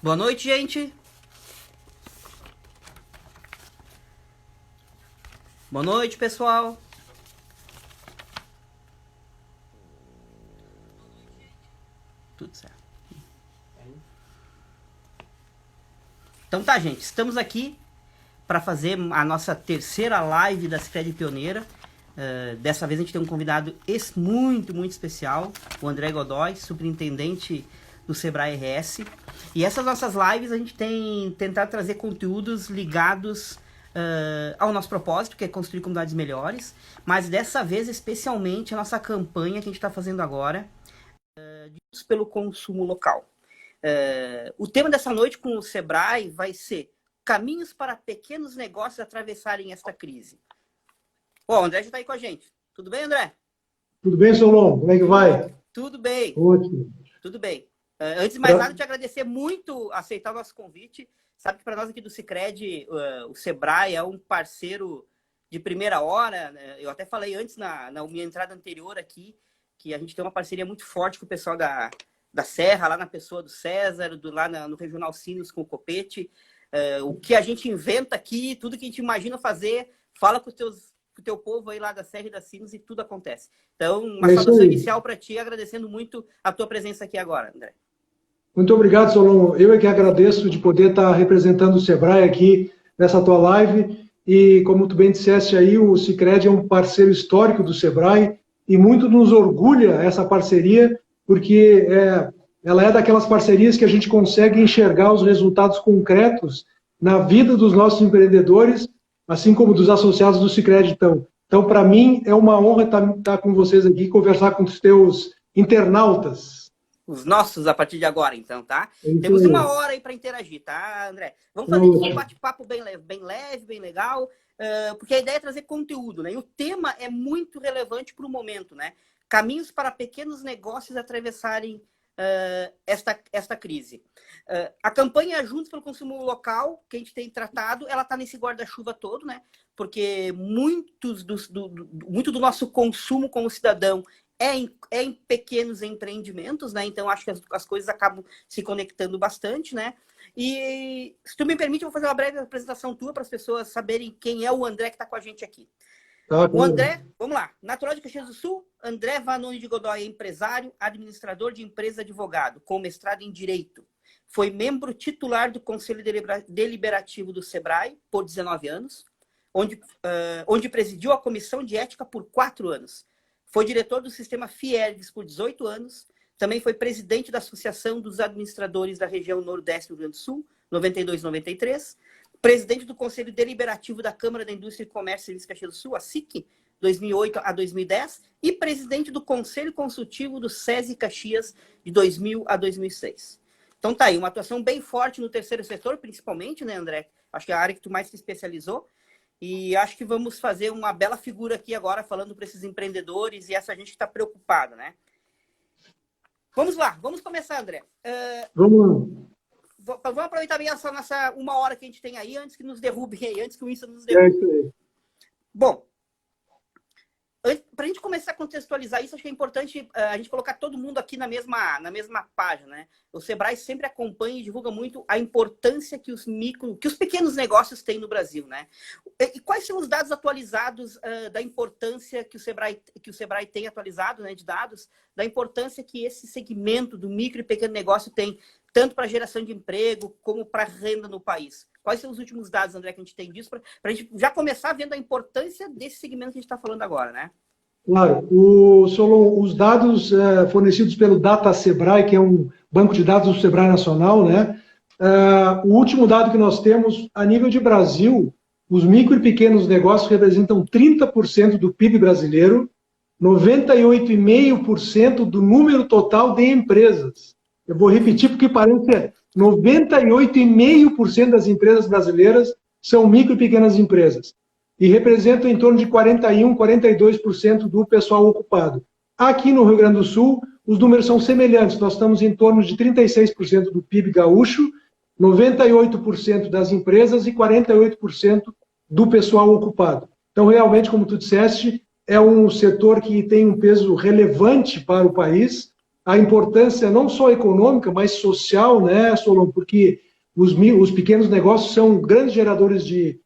Boa noite, gente. Boa noite, pessoal. Tudo certo. Então tá, gente. Estamos aqui para fazer a nossa terceira live da Sicredi Pioneira. Dessa vez a gente tem um convidado muito especial, o André Godoy, superintendente do Sebrae RS. E essas nossas lives a gente tem tentado trazer conteúdos ligados ao nosso propósito, que é construir comunidades melhores, mas dessa vez especialmente a nossa campanha que a gente está fazendo agora, pelo consumo local. O tema dessa noite com o Sebrae vai ser caminhos para pequenos negócios atravessarem esta crise. O André já está aí com a gente. Tudo bem, André? Tudo bem, Solon? Como é que vai? Tudo bem. Ótimo. Tudo bem. Antes de mais nada, te agradecer muito aceitar o nosso convite. Sabe que para nós aqui do Sicredi, o Sebrae é um parceiro de primeira hora. Eu até falei antes na minha entrada anterior aqui, que a gente tem uma parceria muito forte com o pessoal da Serra, lá na pessoa do César, lá no Regional Sinos com o Copete. O que a gente inventa aqui, tudo que a gente imagina fazer, fala com o teu povo aí lá da Serra e da Sinos e tudo acontece. Então, uma saudação inicial para ti, agradecendo muito a tua presença aqui agora, André. Muito obrigado, Solon. Eu é que agradeço de poder estar representando o Sebrae aqui nessa tua live. E, como tu bem disseste aí, o Sicredi é um parceiro histórico do Sebrae e muito nos orgulha essa parceria, porque ela é daquelas parcerias que a gente consegue enxergar os resultados concretos na vida dos nossos empreendedores, assim como dos associados do Sicredi. Então, para mim, é uma honra estar com vocês aqui e conversar com os teus internautas. Os nossos a partir de agora, então, tá? Temos uma hora aí para interagir, tá, André? Vamos fazer um bate-papo bem leve, bem legal, porque a ideia é trazer conteúdo, né? E o tema é muito relevante para o momento, né? Caminhos para pequenos negócios atravessarem esta crise. A campanha Juntos pelo Consumo Local, que a gente tem tratado, ela está nesse guarda-chuva todo, né? Porque muito do nosso consumo como cidadão é em pequenos empreendimentos, né? Então, acho que as coisas acabam se conectando bastante, né? E, se tu me permite, eu vou fazer uma breve apresentação tua para as pessoas saberem quem é o André que está com a gente aqui. O André, vamos lá, natural de Caxias do Sul, André Vanoni de Godoy é empresário, administrador de empresa, advogado, com mestrado em Direito. Foi membro titular do Conselho Deliberativo do Sebrae por 19 anos, onde presidiu a Comissão de Ética por 4 anos. Foi diretor do Sistema Fiergs por 18 anos. Também foi presidente da Associação dos Administradores da Região Nordeste do Rio Grande do Sul, 92 e 93. Presidente do Conselho Deliberativo da Câmara da Indústria e Comércio e Serviços de Caxias do Sul, a SIC, 2008 a 2010. E presidente do Conselho Consultivo do SESI Caxias, de 2000 a 2006. Então tá aí, uma atuação bem forte no terceiro setor, principalmente, né, André? Acho que é a área que tu mais se especializou. E acho que vamos fazer uma bela figura aqui agora, falando para esses empreendedores e essa gente que está preocupada, né? Vamos lá, vamos começar, André. Vamos aproveitar bem essa nossa uma hora que a gente tem aí, antes que nos derrubem aí, antes que o Insta nos derrube. Bom, para a gente começar a contextualizar isso, acho que é importante a gente colocar todo mundo aqui na mesma página, né? O Sebrae sempre acompanha e divulga muito a importância que os pequenos negócios têm no Brasil, né? E quais são os dados atualizados da importância que o Sebrae tem atualizado, né, de dados, da importância que esse segmento do micro e pequeno negócio tem, tanto para a geração de emprego como para a renda no país? Quais são os últimos dados, André, que a gente tem disso, para a gente já começar vendo a importância desse segmento que a gente está falando agora, né? Claro. Solon, os dados fornecidos pelo Data Sebrae, que é um banco de dados do Sebrae Nacional, né? O último dado que nós temos, a nível de Brasil, os micro e pequenos negócios representam 30% do PIB brasileiro, 98,5% do número total de empresas. Eu vou repetir porque parece 98,5% das empresas brasileiras são micro e pequenas empresas e representam em torno de 41%, 42% do pessoal ocupado. Aqui no Rio Grande do Sul, os números são semelhantes. Nós estamos em torno de 36% do PIB gaúcho, 98% das empresas e 48% do pessoal ocupado. Então, realmente, como tu disseste, é um setor que tem um peso relevante para o país, a importância não só econômica, mas social, né, Solon? Porque os pequenos negócios são grandes geradores de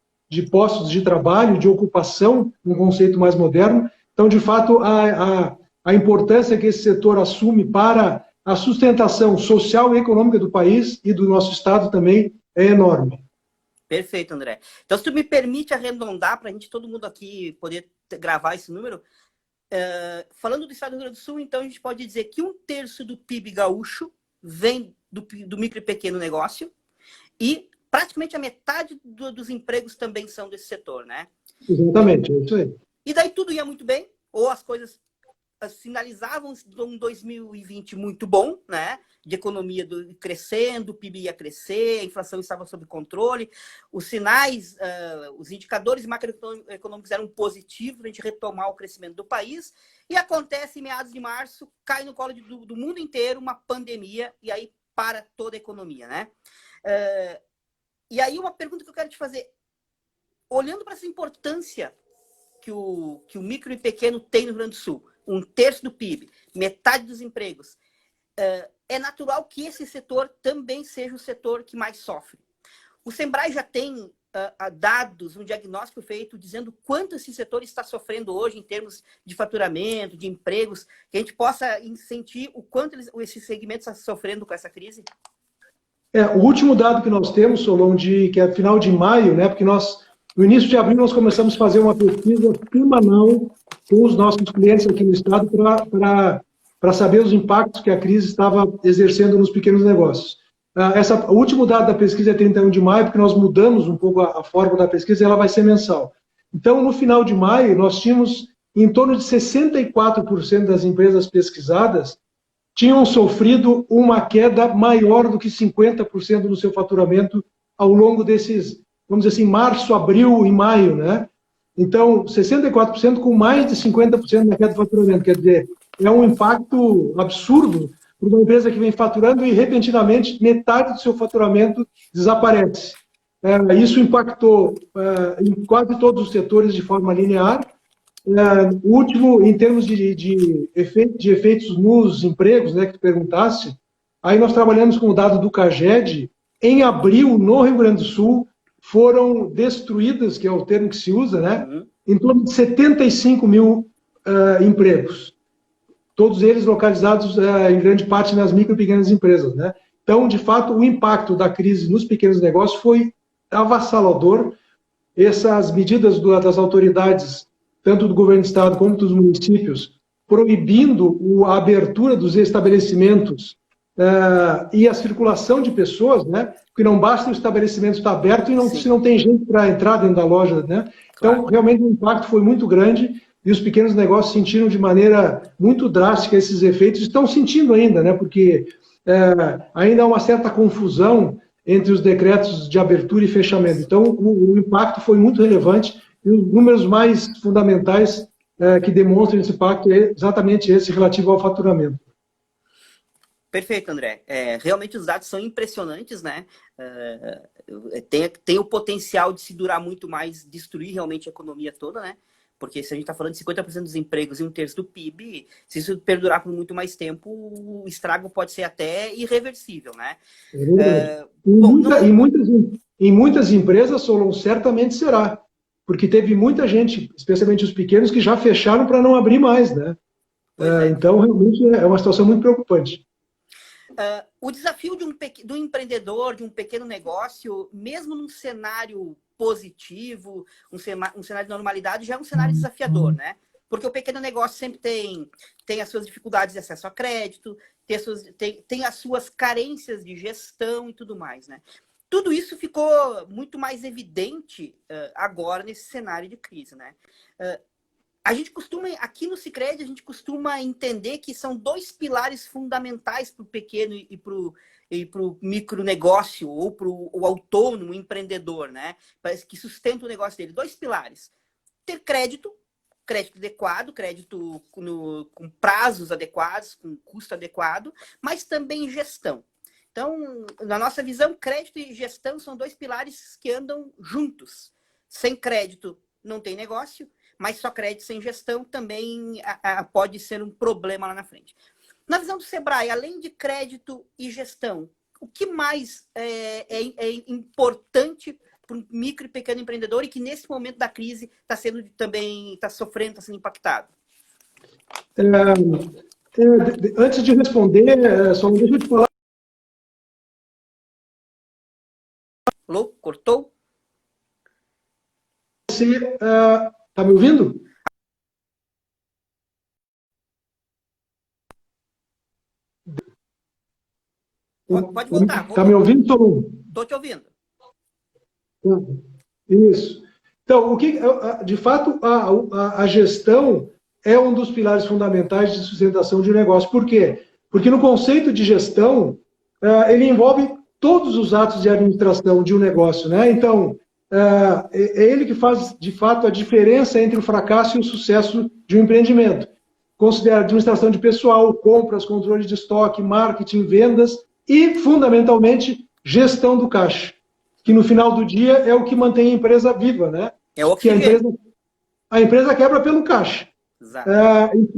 postos de trabalho, de ocupação, um conceito mais moderno. Então, de fato, a importância que esse setor assume para a sustentação social e econômica do país e do nosso Estado também é enorme. Perfeito, André. Então, se tu me permite arredondar para a gente, todo mundo aqui, poder gravar esse número, falando do Estado do Rio Grande do Sul, então a gente pode dizer que 1/3 do PIB gaúcho vem do micro e pequeno negócio e praticamente a metade dos empregos também são desse setor, né? Exatamente, é isso aí. E daí tudo ia muito bem, ou as coisas sinalizavam um 2020 muito bom, né? De economia crescendo, o PIB ia crescer, a inflação estava sob controle, os sinais, os indicadores macroeconômicos eram positivos para a gente retomar o crescimento do país, e acontece em meados de março, cai no colo do mundo inteiro uma pandemia, e aí para toda a economia, né? E aí uma pergunta que eu quero te fazer, olhando para essa importância que o micro e pequeno tem no Rio Grande do Sul, 1/3 do PIB, metade dos empregos, é natural que esse setor também seja o setor que mais sofre. O Sebrae já tem dados, um diagnóstico feito dizendo quanto esse setor está sofrendo hoje em termos de faturamento, de empregos, que a gente possa sentir o quanto esse segmento está sofrendo com essa crise? O último dado que nós temos, Solon, que é final de maio, né, porque no início de abril nós começamos a fazer uma pesquisa semanal com os nossos clientes aqui no estado para saber os impactos que a crise estava exercendo nos pequenos negócios. O último dado da pesquisa é 31 de maio, porque nós mudamos um pouco a forma da pesquisa e ela vai ser mensal. Então, no final de maio, nós tínhamos em torno de 64% das empresas pesquisadas tinham sofrido uma queda maior do que 50% no seu faturamento ao longo desses, vamos dizer assim, março, abril e maio, né? Então, 64% com mais de 50% na queda do faturamento. Quer dizer, é um impacto absurdo para uma empresa que vem faturando e, repentinamente, metade do seu faturamento desaparece. Isso impactou em quase todos os setores de forma linear. O último, em termos de efeitos nos empregos, né, que tu perguntasse, aí nós trabalhamos com o dado do CAGED. Em abril, no Rio Grande do Sul, foram destruídas, que é o termo que se usa, né, em torno de 75 mil empregos. Todos eles localizados, em grande parte, nas micro e pequenas empresas, né? Então, de fato, o impacto da crise nos pequenos negócios foi avassalador. Essas medidas das autoridades, tanto do governo do estado como dos municípios, proibindo a abertura dos estabelecimentos e a circulação de pessoas, né? Porque não basta o estabelecimento estar aberto se não tem gente para entrar dentro da loja, né? Então, realmente, o impacto foi muito grande e os pequenos negócios sentiram de maneira muito drástica esses efeitos, estão sentindo ainda, né? Porque ainda há uma certa confusão entre os decretos de abertura e fechamento. Então, o impacto foi muito relevante e os números mais fundamentais que demonstram esse impacto é exatamente esse relativo ao faturamento. Perfeito, André. Realmente os dados são impressionantes, né? Tem o potencial de se durar muito mais, destruir realmente a economia toda, né? Porque se a gente está falando de 50% dos empregos e 1/3 do PIB, se isso perdurar por muito mais tempo, o estrago pode ser até irreversível, né? Em muitas empresas, Solon, certamente será. Porque teve muita gente, especialmente os pequenos, que já fecharam para não abrir mais, né? Então, realmente, é uma situação muito preocupante. O desafio do empreendedor, de um pequeno negócio, mesmo num cenário positivo, um cenário de normalidade, já é um cenário desafiador, né? Porque o pequeno negócio sempre tem as suas dificuldades de acesso a crédito, tem as suas carências de gestão e tudo mais, né? Tudo isso ficou muito mais evidente agora nesse cenário de crise, né? A gente costuma, aqui no Sicredi, a gente costuma entender que são dois pilares fundamentais para o pequeno e para o micronegócio ou para o autônomo empreendedor, né? Que sustenta o negócio dele. Dois pilares. Ter crédito adequado, crédito com prazos adequados, com custo adequado, mas também gestão. Então, na nossa visão, crédito e gestão são dois pilares que andam juntos. Sem crédito não tem negócio, mas só crédito sem gestão também pode ser um problema lá na frente. Na visão do Sebrae, além de crédito e gestão, o que mais é importante para um micro e pequeno empreendedor e que nesse momento da crise está sendo também, está sofrendo, está sendo impactado? Antes de responder, só deixa eu te falar. Alô? Cortou? Você está me ouvindo? Pode voltar. Está me ouvindo, Solon? Estou te ouvindo. Isso. Então, de fato, a gestão é um dos pilares fundamentais de sustentação de um negócio. Por quê? Porque no conceito de gestão, ele envolve todos os atos de administração de um negócio, né? Então, é ele que faz, de fato, a diferença entre o fracasso e o sucesso de um empreendimento. Considera administração de pessoal, compras, controle de estoque, marketing, vendas e, fundamentalmente, gestão do caixa, que no final do dia é o que mantém a empresa viva, né? É o que a empresa quebra pelo caixa. Exato.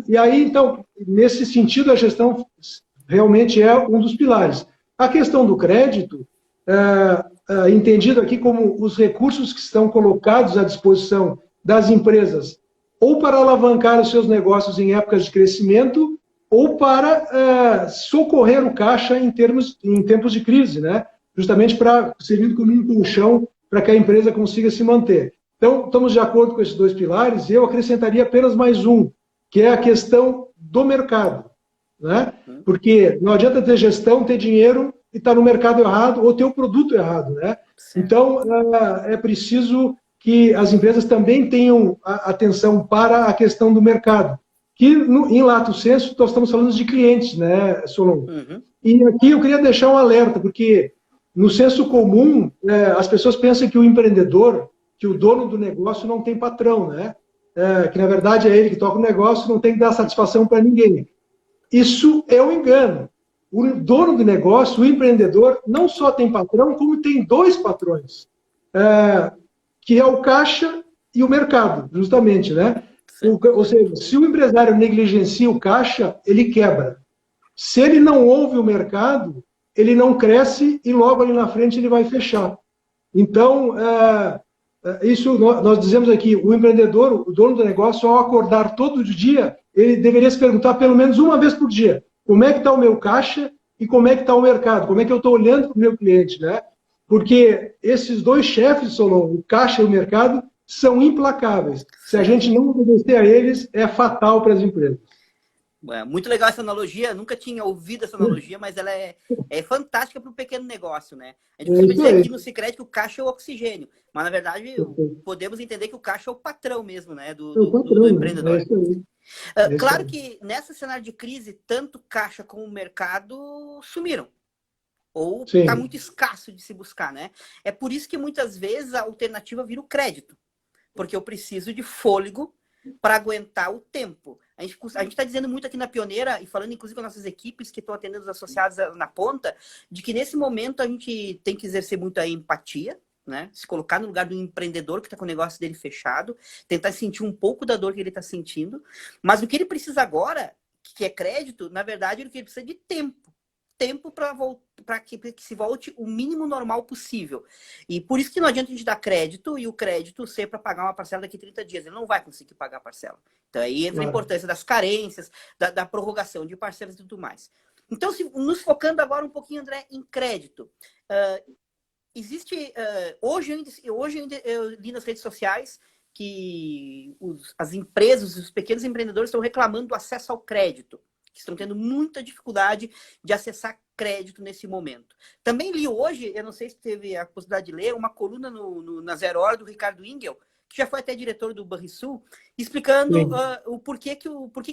E aí, então, nesse sentido, a gestão realmente é um dos pilares. A questão do crédito, entendido aqui como os recursos que estão colocados à disposição das empresas, ou para alavancar os seus negócios em épocas de crescimento, ou para socorrer o caixa em tempos de crise, né? Justamente para servir como um colchão para que a empresa consiga se manter. Então, estamos de acordo com esses dois pilares, e eu acrescentaria apenas mais um, que é a questão do mercado, né? Porque não adianta ter gestão, ter dinheiro e estar no mercado errado ou ter o produto errado, né? Então, é preciso que as empresas também tenham atenção para a questão do mercado, que, em lato sensu, nós estamos falando de clientes, né, Solon? E aqui eu queria deixar um alerta, porque no senso comum, as pessoas pensam que o empreendedor, que o dono do negócio não tem patrão, né? Que na verdade é ele que toca o negócio, não tem que dar satisfação para ninguém. Isso é um engano. O dono do negócio, o empreendedor, não só tem patrão, como tem dois patrões, que é o caixa e o mercado, justamente, né? Ou seja, se o empresário negligencia o caixa, ele quebra. Se ele não ouve o mercado, ele não cresce e logo ali na frente ele vai fechar. Então, isso nós dizemos aqui, o empreendedor, o dono do negócio, ao acordar todo dia, ele deveria se perguntar pelo menos uma vez por dia, como é que está o meu caixa e como é que está o mercado, como é que eu estou olhando para o meu cliente, né? Porque esses dois chefes, Solon, o caixa e o mercado, são implacáveis. Se a gente não obedecer a eles, é fatal para as empresas. Muito legal essa analogia, nunca tinha ouvido essa analogia, mas ela é fantástica para o pequeno negócio, né? A gente costuma dizer aqui no Sicredi que o caixa é o oxigênio, mas na verdade podemos entender que o caixa é o patrão mesmo, né? Do empreendedor. Claro que nessa cenário de crise, tanto caixa como o mercado sumiram. Ou está muito escasso de se buscar, né? É por isso que muitas vezes a alternativa vira o crédito, porque eu preciso de fôlego para aguentar o tempo. A gente está dizendo muito aqui na Pioneira, e falando inclusive com nossas equipes que estão atendendo os associados na ponta, de que nesse momento a gente tem que exercer muita empatia, né? Se colocar no lugar do empreendedor que está com o negócio dele fechado, tentar sentir um pouco da dor que ele está sentindo. Mas o que ele precisa agora, que é crédito, na verdade, ele precisa de tempo. Tempo para que se volte o mínimo normal possível. E por isso que não adianta a gente dar crédito e o crédito ser para pagar uma parcela daqui a 30 dias. Ele não vai conseguir pagar a parcela. Então aí entra a importância das carências, da prorrogação de parcelas e tudo mais. Então, nos focando agora um pouquinho, André, em crédito. Existe... hoje eu li nas redes sociais que as empresas, os pequenos empreendedores estão reclamando do acesso ao crédito, que estão tendo muita dificuldade de acessar crédito nesse momento. Também li hoje, eu não sei se teve a possibilidade de ler, uma coluna na Zero Hora do Ricardo Ingel, que já foi até diretor do Banrisul, explicando o porquê que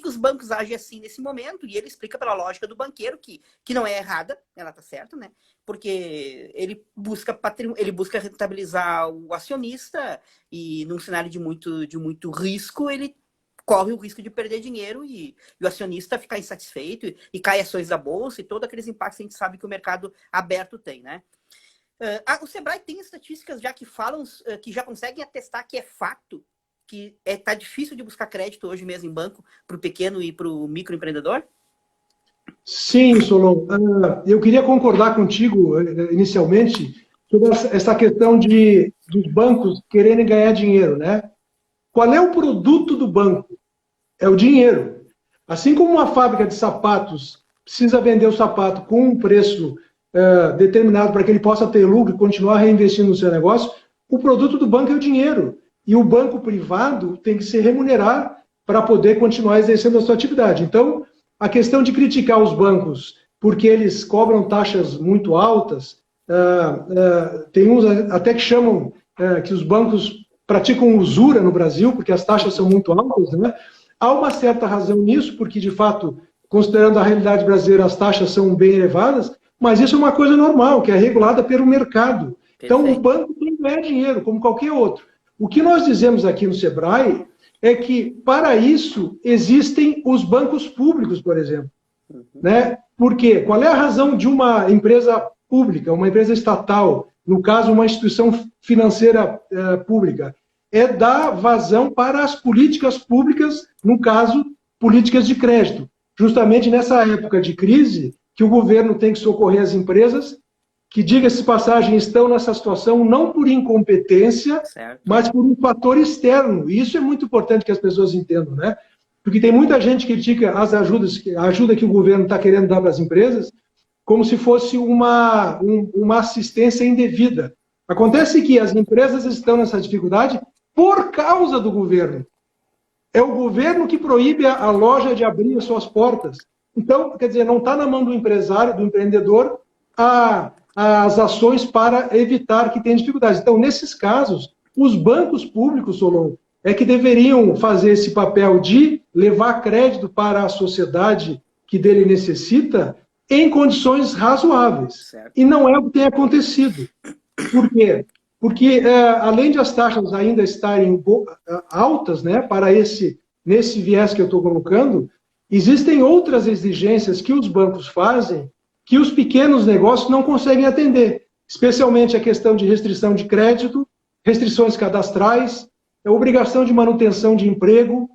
os bancos agem assim nesse momento, e ele explica pela lógica do banqueiro, que não é errada, ela está certa, né? Porque ele busca rentabilizar o acionista, e num cenário de muito risco, ele corre o risco de perder dinheiro e o acionista ficar insatisfeito e cai ações da bolsa e todos aqueles impactos que a gente sabe que o mercado aberto tem, né? O Sebrae tem estatísticas já que falam, que já conseguem atestar que é fato, que tá difícil de buscar crédito hoje mesmo em banco para o pequeno e para o microempreendedor? Sim, Solon. Eu queria concordar contigo, inicialmente, sobre essa questão dos bancos quererem ganhar dinheiro, né? Qual é o produto do banco? É o dinheiro. Assim como uma fábrica de sapatos precisa vender o sapato com um preço determinado para que ele possa ter lucro e continuar reinvestindo no seu negócio, o produto do banco é o dinheiro. E o banco privado tem que se remunerar para poder continuar exercendo a sua atividade. Então, a questão de criticar os bancos porque eles cobram taxas muito altas, tem uns até que chamam que os bancos praticam usura no Brasil, porque as taxas são muito altas, né? Há uma certa razão nisso, porque, de fato, considerando a realidade brasileira, as taxas são bem elevadas, mas isso é uma coisa normal, que é regulada pelo mercado. Então, o banco tem que ganhar dinheiro, como qualquer outro. O que nós dizemos aqui no Sebrae é que, para isso, existem os bancos públicos, por exemplo. Né? Por quê? Qual é a razão de uma empresa pública, uma empresa estatal, no caso, uma instituição financeira pública? É dar vazão para as políticas públicas, no caso, políticas de crédito. Justamente nessa época de crise, que o governo tem que socorrer as empresas, que, diga-se de passagem, estão nessa situação não por incompetência, mas por um fator externo. E isso é muito importante que as pessoas entendam, né? Porque tem muita gente que critica a ajuda que o governo está querendo dar para as empresas, como se fosse uma assistência indevida. Acontece que as empresas estão nessa dificuldade por causa do governo. É o governo que proíbe a loja de abrir as suas portas. Então, quer dizer, não está na mão do empresário, do empreendedor, as ações para evitar que tenha dificuldades. Então, nesses casos, os bancos públicos, Solon, é que deveriam fazer esse papel de levar crédito para a sociedade que dele necessita em condições razoáveis. Certo. E não é o que tem acontecido. Por quê? Porque, além de as taxas ainda estarem altas, né, nesse viés que eu estou colocando, existem outras exigências que os bancos fazem que os pequenos negócios não conseguem atender, especialmente a questão de restrição de crédito, restrições cadastrais, a obrigação de manutenção de emprego.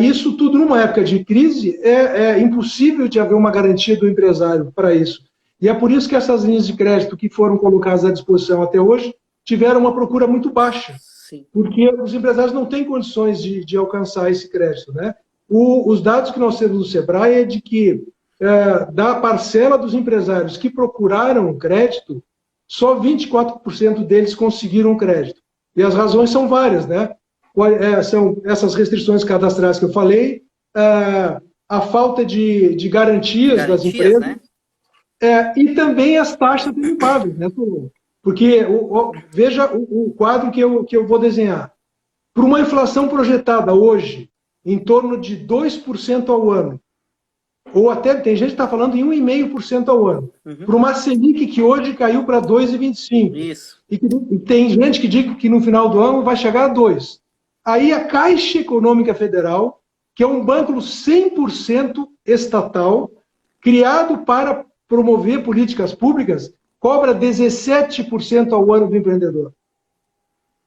Isso tudo, numa época de crise, é impossível de haver uma garantia do empresário para isso. E é por isso que essas linhas de crédito que foram colocadas à disposição até hoje tiveram uma procura muito baixa. Sim. Porque os empresários não têm condições de alcançar esse crédito, né? Os dados que nós temos no Sebrae é de que, da parcela dos empresários que procuraram crédito, só 24% deles conseguiram crédito. E as razões são várias, né? São essas restrições cadastrais que eu falei, a falta de garantias das empresas, né? E também as taxas deriváveis, né, Solon? Porque, veja o quadro que eu vou desenhar. Para uma inflação projetada hoje, em torno de 2% ao ano, ou até, tem gente que está falando em 1,5% ao ano, para uma Selic que hoje caiu para 2,25%. Isso. E tem gente que diz que no final do ano vai chegar a 2%. Aí a Caixa Econômica Federal, que é um banco 100% estatal, criado para promover políticas públicas, cobra 17% ao ano do empreendedor.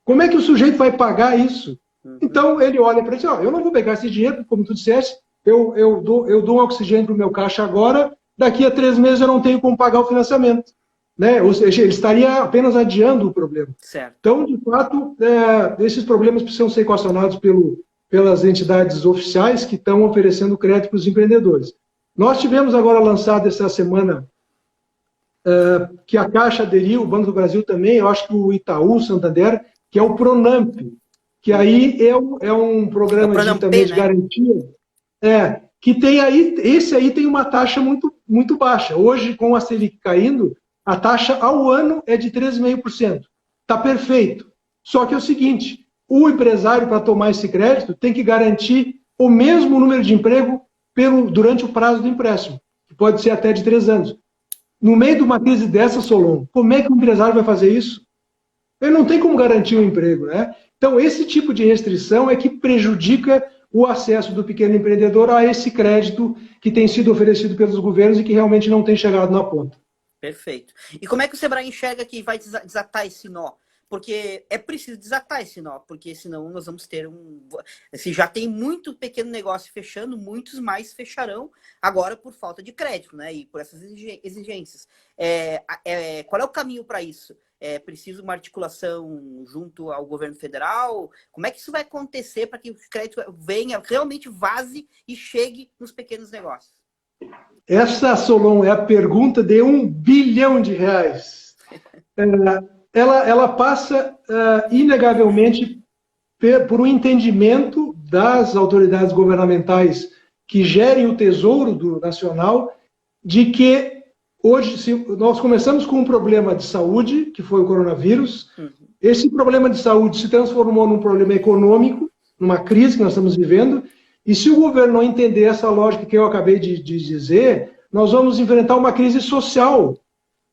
Como é que o sujeito vai pagar isso? Então, ele olha para isso, eu não vou pegar esse dinheiro, como tu disseste, eu dou um oxigênio para o meu caixa agora, daqui a 3 meses eu não tenho como pagar o financiamento. Né? Ou seja, ele estaria apenas adiando o problema. Certo. Então, de fato, esses problemas precisam ser equacionados pelas entidades oficiais que estão oferecendo crédito para os empreendedores. Nós tivemos agora lançado essa semana que a Caixa aderiu, o Banco do Brasil também, eu acho que o Itaú, o Santander, que é o Pronamp, que aí é um programa também de garantia, que tem aí, esse aí tem uma taxa muito, muito baixa. Hoje, com a Selic caindo, a taxa ao ano é de 3,5%. Está perfeito. Só que é o seguinte, o empresário, para tomar esse crédito, tem que garantir o mesmo número de emprego durante o prazo do empréstimo, que pode ser até de 3 anos. No meio de uma crise dessa, Solon, como é que o empresário vai fazer isso? Ele não tem como garantir o emprego, né? Então, esse tipo de restrição é que prejudica o acesso do pequeno empreendedor a esse crédito que tem sido oferecido pelos governos e que realmente não tem chegado na ponta. Perfeito. E como é que o Sebrae enxerga que vai desatar esse nó? porque é preciso desatar esse nó, porque senão nós vamos ter se já tem muito pequeno negócio fechando, muitos mais fecharão agora por falta de crédito, né? E por essas exigências. Qual é o caminho para isso? É preciso uma articulação junto ao governo federal? Como é que isso vai acontecer para que o crédito venha, realmente vaze e chegue nos pequenos negócios? Essa, Solon, é a pergunta de R$1 bilhão. Ela passa, inegavelmente, por um entendimento das autoridades governamentais que gerem o tesouro nacional, de que hoje, se nós começamos com um problema de saúde, que foi o coronavírus, esse problema de saúde se transformou num problema econômico, numa crise que nós estamos vivendo, e se o governo não entender essa lógica que eu acabei de dizer, nós vamos enfrentar uma crise social,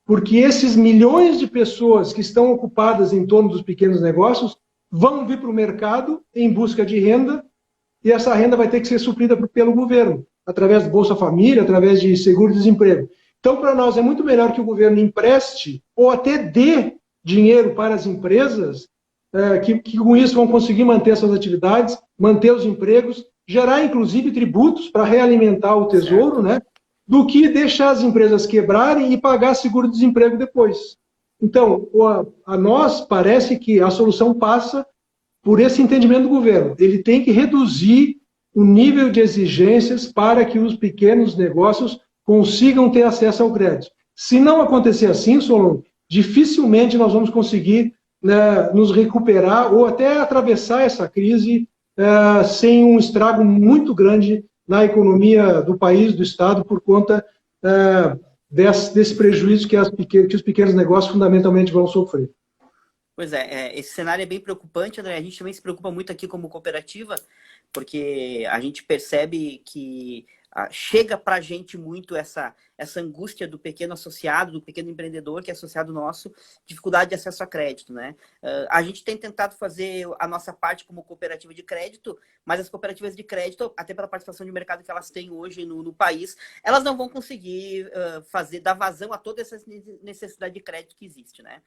porque esses milhões de pessoas que estão ocupadas em torno dos pequenos negócios vão vir para o mercado em busca de renda, e essa renda vai ter que ser suprida pelo governo, através do Bolsa Família, através de seguro-desemprego. Então, para nós, é muito melhor que o governo empreste ou até dê dinheiro para as empresas, que com isso vão conseguir manter suas atividades, manter os empregos, gerar, inclusive, tributos para realimentar o tesouro, né? Do que deixar as empresas quebrarem e pagar seguro-desemprego depois. Então, a nós parece que a solução passa por esse entendimento do governo. Ele tem que reduzir o nível de exigências para que os pequenos negócios consigam ter acesso ao crédito. Se não acontecer assim, Solon, dificilmente nós vamos conseguir, né, nos recuperar ou até atravessar essa crise sem um estrago muito grande na economia do país, do Estado, por conta desse prejuízo que os pequenos negócios fundamentalmente vão sofrer. Pois esse cenário é bem preocupante, André. A gente também se preocupa muito aqui como cooperativa, porque a gente percebe que chega para a gente muito essa angústia do pequeno associado, do pequeno empreendedor, que é associado nosso, dificuldade de acesso a crédito, né? A gente tem tentado fazer a nossa parte como cooperativa de crédito, mas as cooperativas de crédito, até pela participação de mercado que elas têm hoje no país, elas não vão conseguir dar vazão a toda essa necessidade de crédito que existe, né?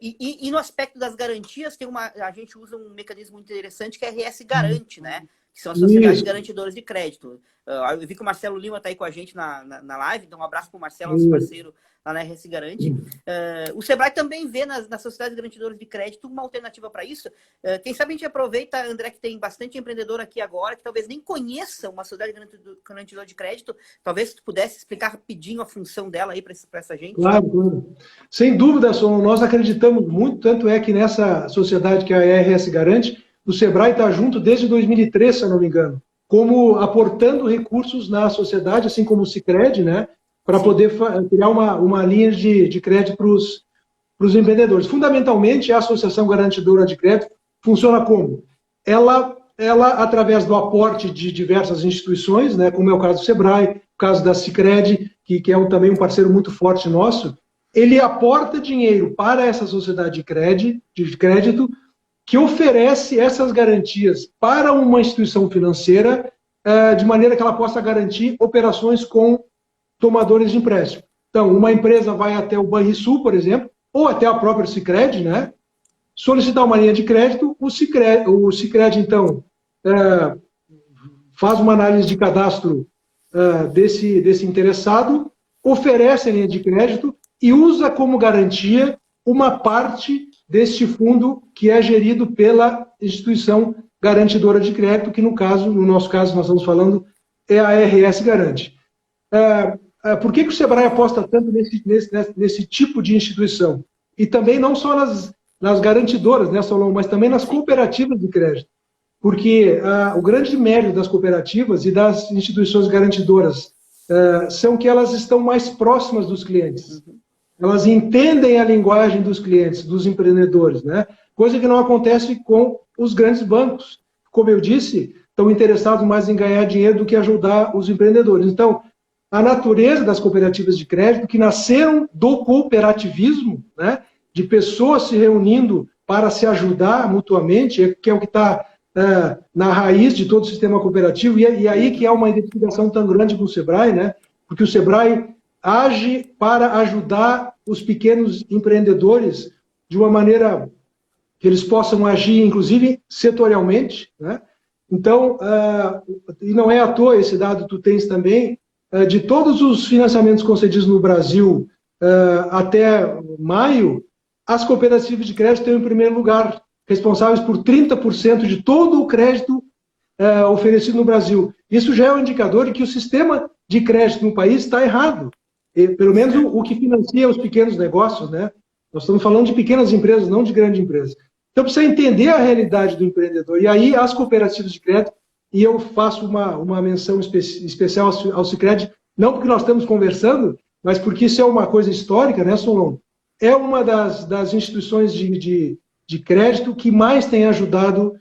E no aspecto das garantias, a gente usa um mecanismo muito interessante que é a RS Garante, né? Que são as sociedades garantidoras de crédito. Eu vi que o Marcelo Lima está aí com a gente na live, então um abraço para o Marcelo, nosso parceiro lá na RS Garante. O Sebrae também vê nas sociedades garantidoras de crédito uma alternativa para isso. Quem sabe a gente aproveita, André, que tem bastante empreendedor aqui agora, que talvez nem conheça uma sociedade garantidora de crédito, talvez tu pudesse explicar rapidinho a função dela aí para essa gente. Claro. Sem dúvida, nós acreditamos muito, tanto é que nessa sociedade que é a RS Garante, o Sebrae está junto desde 2003, se eu não me engano, como aportando recursos na sociedade, assim como o Sicredi, né, para poder criar uma linha de crédito para os empreendedores. Fundamentalmente, a Associação Garantidora de Crédito funciona como? Ela, através do aporte de diversas instituições, né, como é o caso do Sebrae, o caso da Sicredi, que é também um parceiro muito forte nosso, ele aporta dinheiro para essa sociedade de crédito, que oferece essas garantias para uma instituição financeira de maneira que ela possa garantir operações com tomadores de empréstimo. Então, uma empresa vai até o Banrisul, por exemplo, ou até a própria Sicredi, né, solicitar uma linha de crédito, o Sicredi então, faz uma análise de cadastro desse interessado, oferece a linha de crédito e usa como garantia uma parte deste fundo que é gerido pela instituição garantidora de crédito, que no nosso caso, nós estamos falando, é a RS Garante. Por que o Sebrae aposta tanto nesse tipo de instituição? E também não só nas garantidoras, né, Solon, mas também nas cooperativas de crédito. Porque o grande mérito das cooperativas e das instituições garantidoras são que elas estão mais próximas dos clientes. Elas entendem a linguagem dos clientes, dos empreendedores, né? Coisa que não acontece com os grandes bancos. Como eu disse, estão interessados mais em ganhar dinheiro do que ajudar os empreendedores. Então, a natureza das cooperativas de crédito, que nasceram do cooperativismo, né? De pessoas se reunindo para se ajudar mutuamente, que é o que está na raiz de todo o sistema cooperativo, e aí que há uma identificação tão grande com o Sebrae, né? Porque o Sebrae age para ajudar os pequenos empreendedores de uma maneira que eles possam agir, inclusive, setorialmente, né? Então, e não é à toa esse dado tu tens também, de todos os financiamentos concedidos no Brasil até maio, as cooperativas de crédito estão em primeiro lugar, responsáveis por 30% de todo o crédito oferecido no Brasil. Isso já é um indicador de que o sistema de crédito no país está errado. Pelo menos o que financia os pequenos negócios, né? Nós estamos falando de pequenas empresas, não de grandes empresas. Então, precisa entender a realidade do empreendedor. E aí, as cooperativas de crédito, e eu faço uma menção especial ao Sicredi, não porque nós estamos conversando, mas porque isso é uma coisa histórica, né, Solon? É uma das instituições de crédito que mais tem ajudado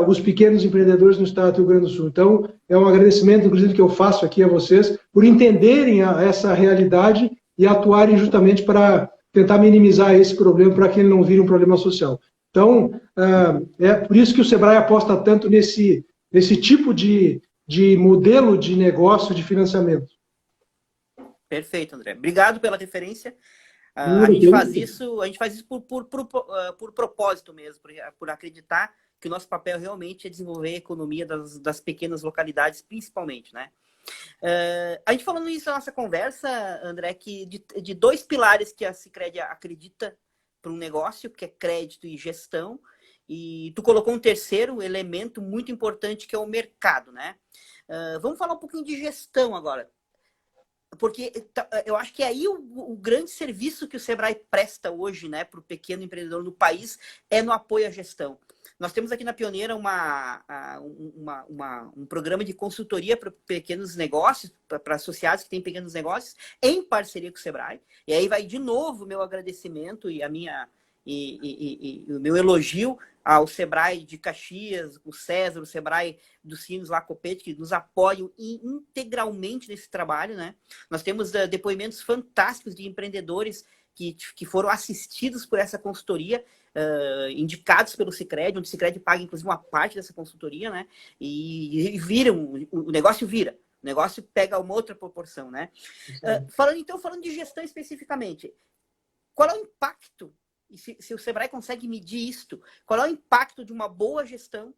os pequenos empreendedores no estado do Rio Grande do Sul. Então, é um agradecimento, inclusive, que eu faço aqui a vocês, por entenderem essa realidade e atuarem justamente para tentar minimizar esse problema, para que ele não vire um problema social. Então, é por isso que o Sebrae aposta tanto nesse tipo de modelo de negócio de financiamento. Perfeito, André. Obrigado pela referência. A gente faz isso por propósito mesmo, por acreditar que o nosso papel realmente é desenvolver a economia das pequenas localidades, principalmente, né? A gente falando isso na nossa conversa, André, que de dois pilares que a Sicredi acredita para um negócio, que é crédito e gestão, e tu colocou um terceiro elemento muito importante, que é o mercado, né? Vamos falar um pouquinho de gestão agora, porque eu acho que é aí o grande serviço que o Sebrae presta hoje, né, para o pequeno empreendedor no país, é no apoio à gestão. Nós temos aqui na Pioneira um programa de consultoria para pequenos negócios, para associados que têm pequenos negócios, em parceria com o Sebrae. E aí vai de novo o meu agradecimento e o meu elogio ao Sebrae de Caxias, o César, o Sebrae dos Sinos, lá Copete, que nos apoiam integralmente nesse trabalho, né? Nós temos depoimentos fantásticos de empreendedores que foram assistidos por essa consultoria, indicados pelo Sicredi, onde o Sicredi paga, inclusive, uma parte dessa consultoria, né? E o negócio vira. O negócio pega uma outra proporção, né? Falando de gestão especificamente, qual é o impacto, e se o Sebrae consegue medir isto, qual é o impacto de uma boa gestão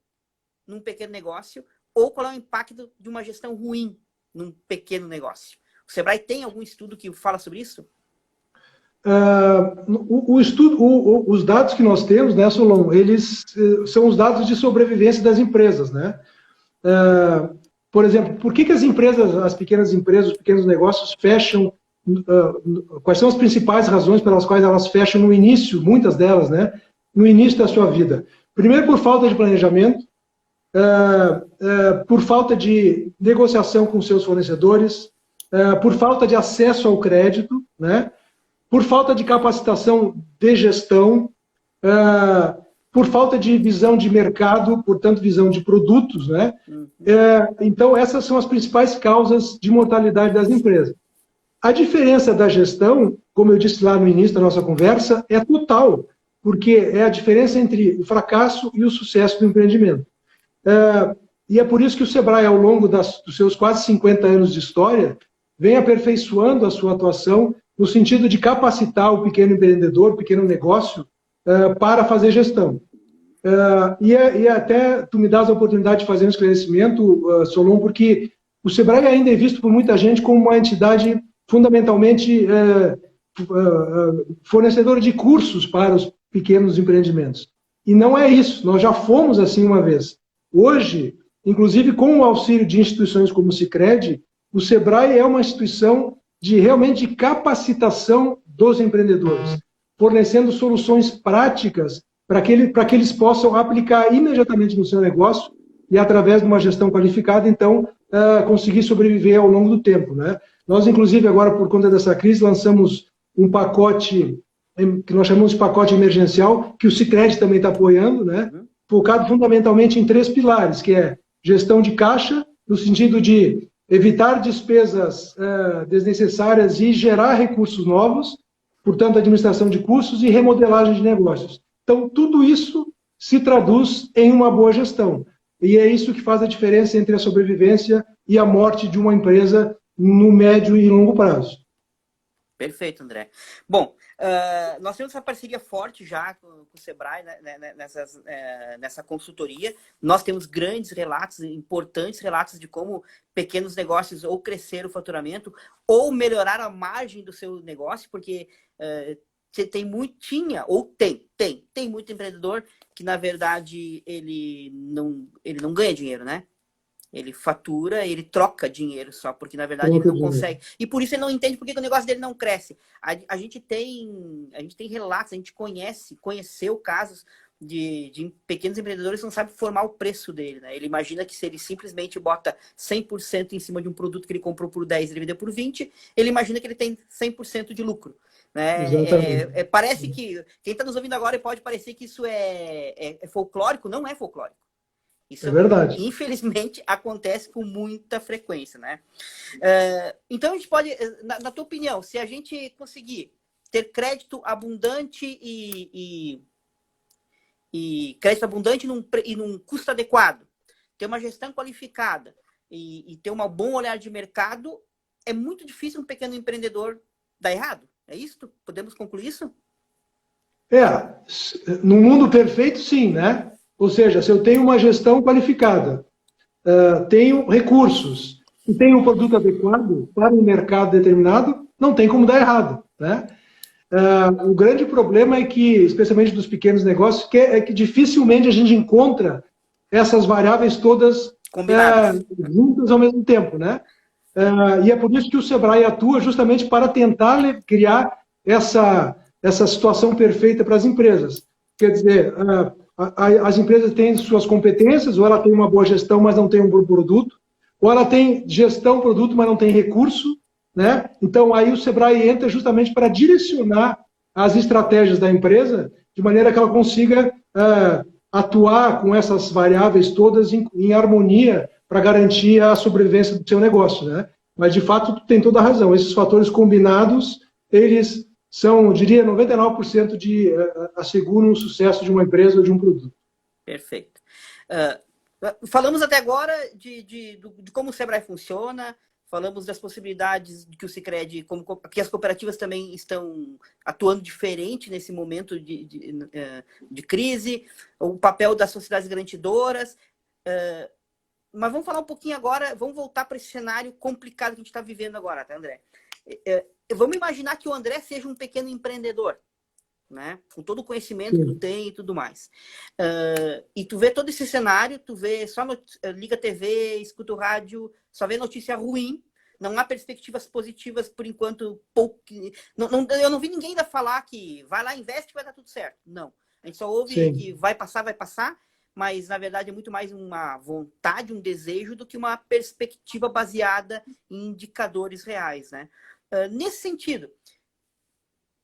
num pequeno negócio, ou qual é o impacto de uma gestão ruim num pequeno negócio? O Sebrae tem algum estudo que fala sobre isso? Os dados que nós temos, né, Solon, eles são os dados de sobrevivência das empresas, né? Por exemplo, por que as empresas, as pequenas empresas, os pequenos negócios fecham? Quais são as principais razões pelas quais elas fecham no início, muitas delas, né? No início da sua vida. Primeiro, por falta de planejamento, por falta de negociação com seus fornecedores, por falta de acesso ao crédito, né? Por falta de capacitação de gestão, por falta de visão de mercado, portanto, visão de produtos, né? Então, essas são as principais causas de mortalidade das empresas. A diferença da gestão, como eu disse lá no início da nossa conversa, é total, porque é a diferença entre o fracasso e o sucesso do empreendimento. E é por isso que o Sebrae, ao longo dos seus quase 50 anos de história, vem aperfeiçoando a sua atuação no sentido de capacitar o pequeno empreendedor, o pequeno negócio, para fazer gestão. E até tu me dás a oportunidade de fazer um esclarecimento, Solon, porque o Sebrae ainda é visto por muita gente como uma entidade fundamentalmente fornecedora de cursos para os pequenos empreendimentos. E não é isso, nós já fomos assim uma vez. Hoje, inclusive com o auxílio de instituições como o Sicredi, o Sebrae é uma instituição realmente de capacitação dos empreendedores, fornecendo soluções práticas para que eles possam aplicar imediatamente no seu negócio e, através de uma gestão qualificada, então, conseguir sobreviver ao longo do tempo, né? Nós, inclusive, agora, por conta dessa crise, lançamos um pacote que nós chamamos de pacote emergencial, que o Sicredi também está apoiando, né? Focado fundamentalmente em 3 pilares, que é gestão de caixa, no sentido de evitar despesas desnecessárias e gerar recursos novos, portanto, administração de custos e remodelagem de negócios. Então, tudo isso se traduz em uma boa gestão. E é isso que faz a diferença entre a sobrevivência e a morte de uma empresa no médio e longo prazo. Perfeito, André. Bom, nós temos essa parceria forte já com o Sebrae, né, nessa consultoria. Nós temos grandes relatos, importantes relatos de como pequenos negócios ou cresceram o faturamento ou melhoraram a margem do seu negócio, porque tem muito empreendedor que, na verdade, ele não ganha dinheiro, né? Ele fatura, ele troca dinheiro só, porque na verdade ele não consegue. E por isso ele não entende porque o negócio dele não cresce. A gente tem relatos, a gente conheceu casos de pequenos empreendedores que não sabem formar o preço dele, né? Ele imagina que se ele simplesmente bota 100% em cima de um produto que ele comprou por 10 e ele vendeu por 20, ele imagina que ele tem 100% de lucro. Né? Parece que, quem está nos ouvindo agora pode parecer que isso é folclórico, não é folclórico. Isso é verdade. Infelizmente, acontece com muita frequência, né? Então, a gente pode, na tua opinião, se a gente conseguir ter crédito abundante e crédito abundante e num custo adequado, ter uma gestão qualificada e ter um bom olhar de mercado, é muito difícil um pequeno empreendedor dar errado. É isso? Podemos concluir isso? No mundo perfeito, sim, né? Ou seja, se eu tenho uma gestão qualificada, tenho recursos e tenho um produto adequado para um mercado determinado, não tem como dar errado, né? O grande problema é que, especialmente dos pequenos negócios, é que dificilmente a gente encontra essas variáveis todas juntas ao mesmo tempo, né? E é por isso que o Sebrae atua justamente para tentar criar essa situação perfeita para as empresas. Quer dizer, as empresas têm suas competências, ou ela tem uma boa gestão, mas não tem um bom produto, ou ela tem gestão, produto, mas não tem recurso, né? Então, aí o Sebrae entra justamente para direcionar as estratégias da empresa, de maneira que ela consiga atuar com essas variáveis todas em harmonia para garantir a sobrevivência do seu negócio, né? Mas, de fato, tu tem toda a razão. Esses fatores combinados, eles são, eu diria, 99% asseguram o sucesso de uma empresa ou de um produto. Perfeito. Falamos até agora de como o Sebrae funciona, falamos das possibilidades de que o Sicredi, que as cooperativas também estão atuando diferente nesse momento de crise, o papel das sociedades garantidoras. Mas vamos falar um pouquinho agora, vamos voltar para esse cenário complicado que a gente está vivendo agora, tá, André? Vamos imaginar que o André seja um pequeno empreendedor, né? Com todo o conhecimento que tu tem e tudo mais. E tu vê todo esse cenário, tu vê liga a TV, escuta o rádio, só vê notícia ruim, não há perspectivas positivas por enquanto. Eu não vi ninguém ainda falar que vai lá, investe que vai dar tudo certo. Não. A gente só ouve que vai passar, mas na verdade é muito mais uma vontade, um desejo do que uma perspectiva baseada em indicadores reais, né? Nesse sentido,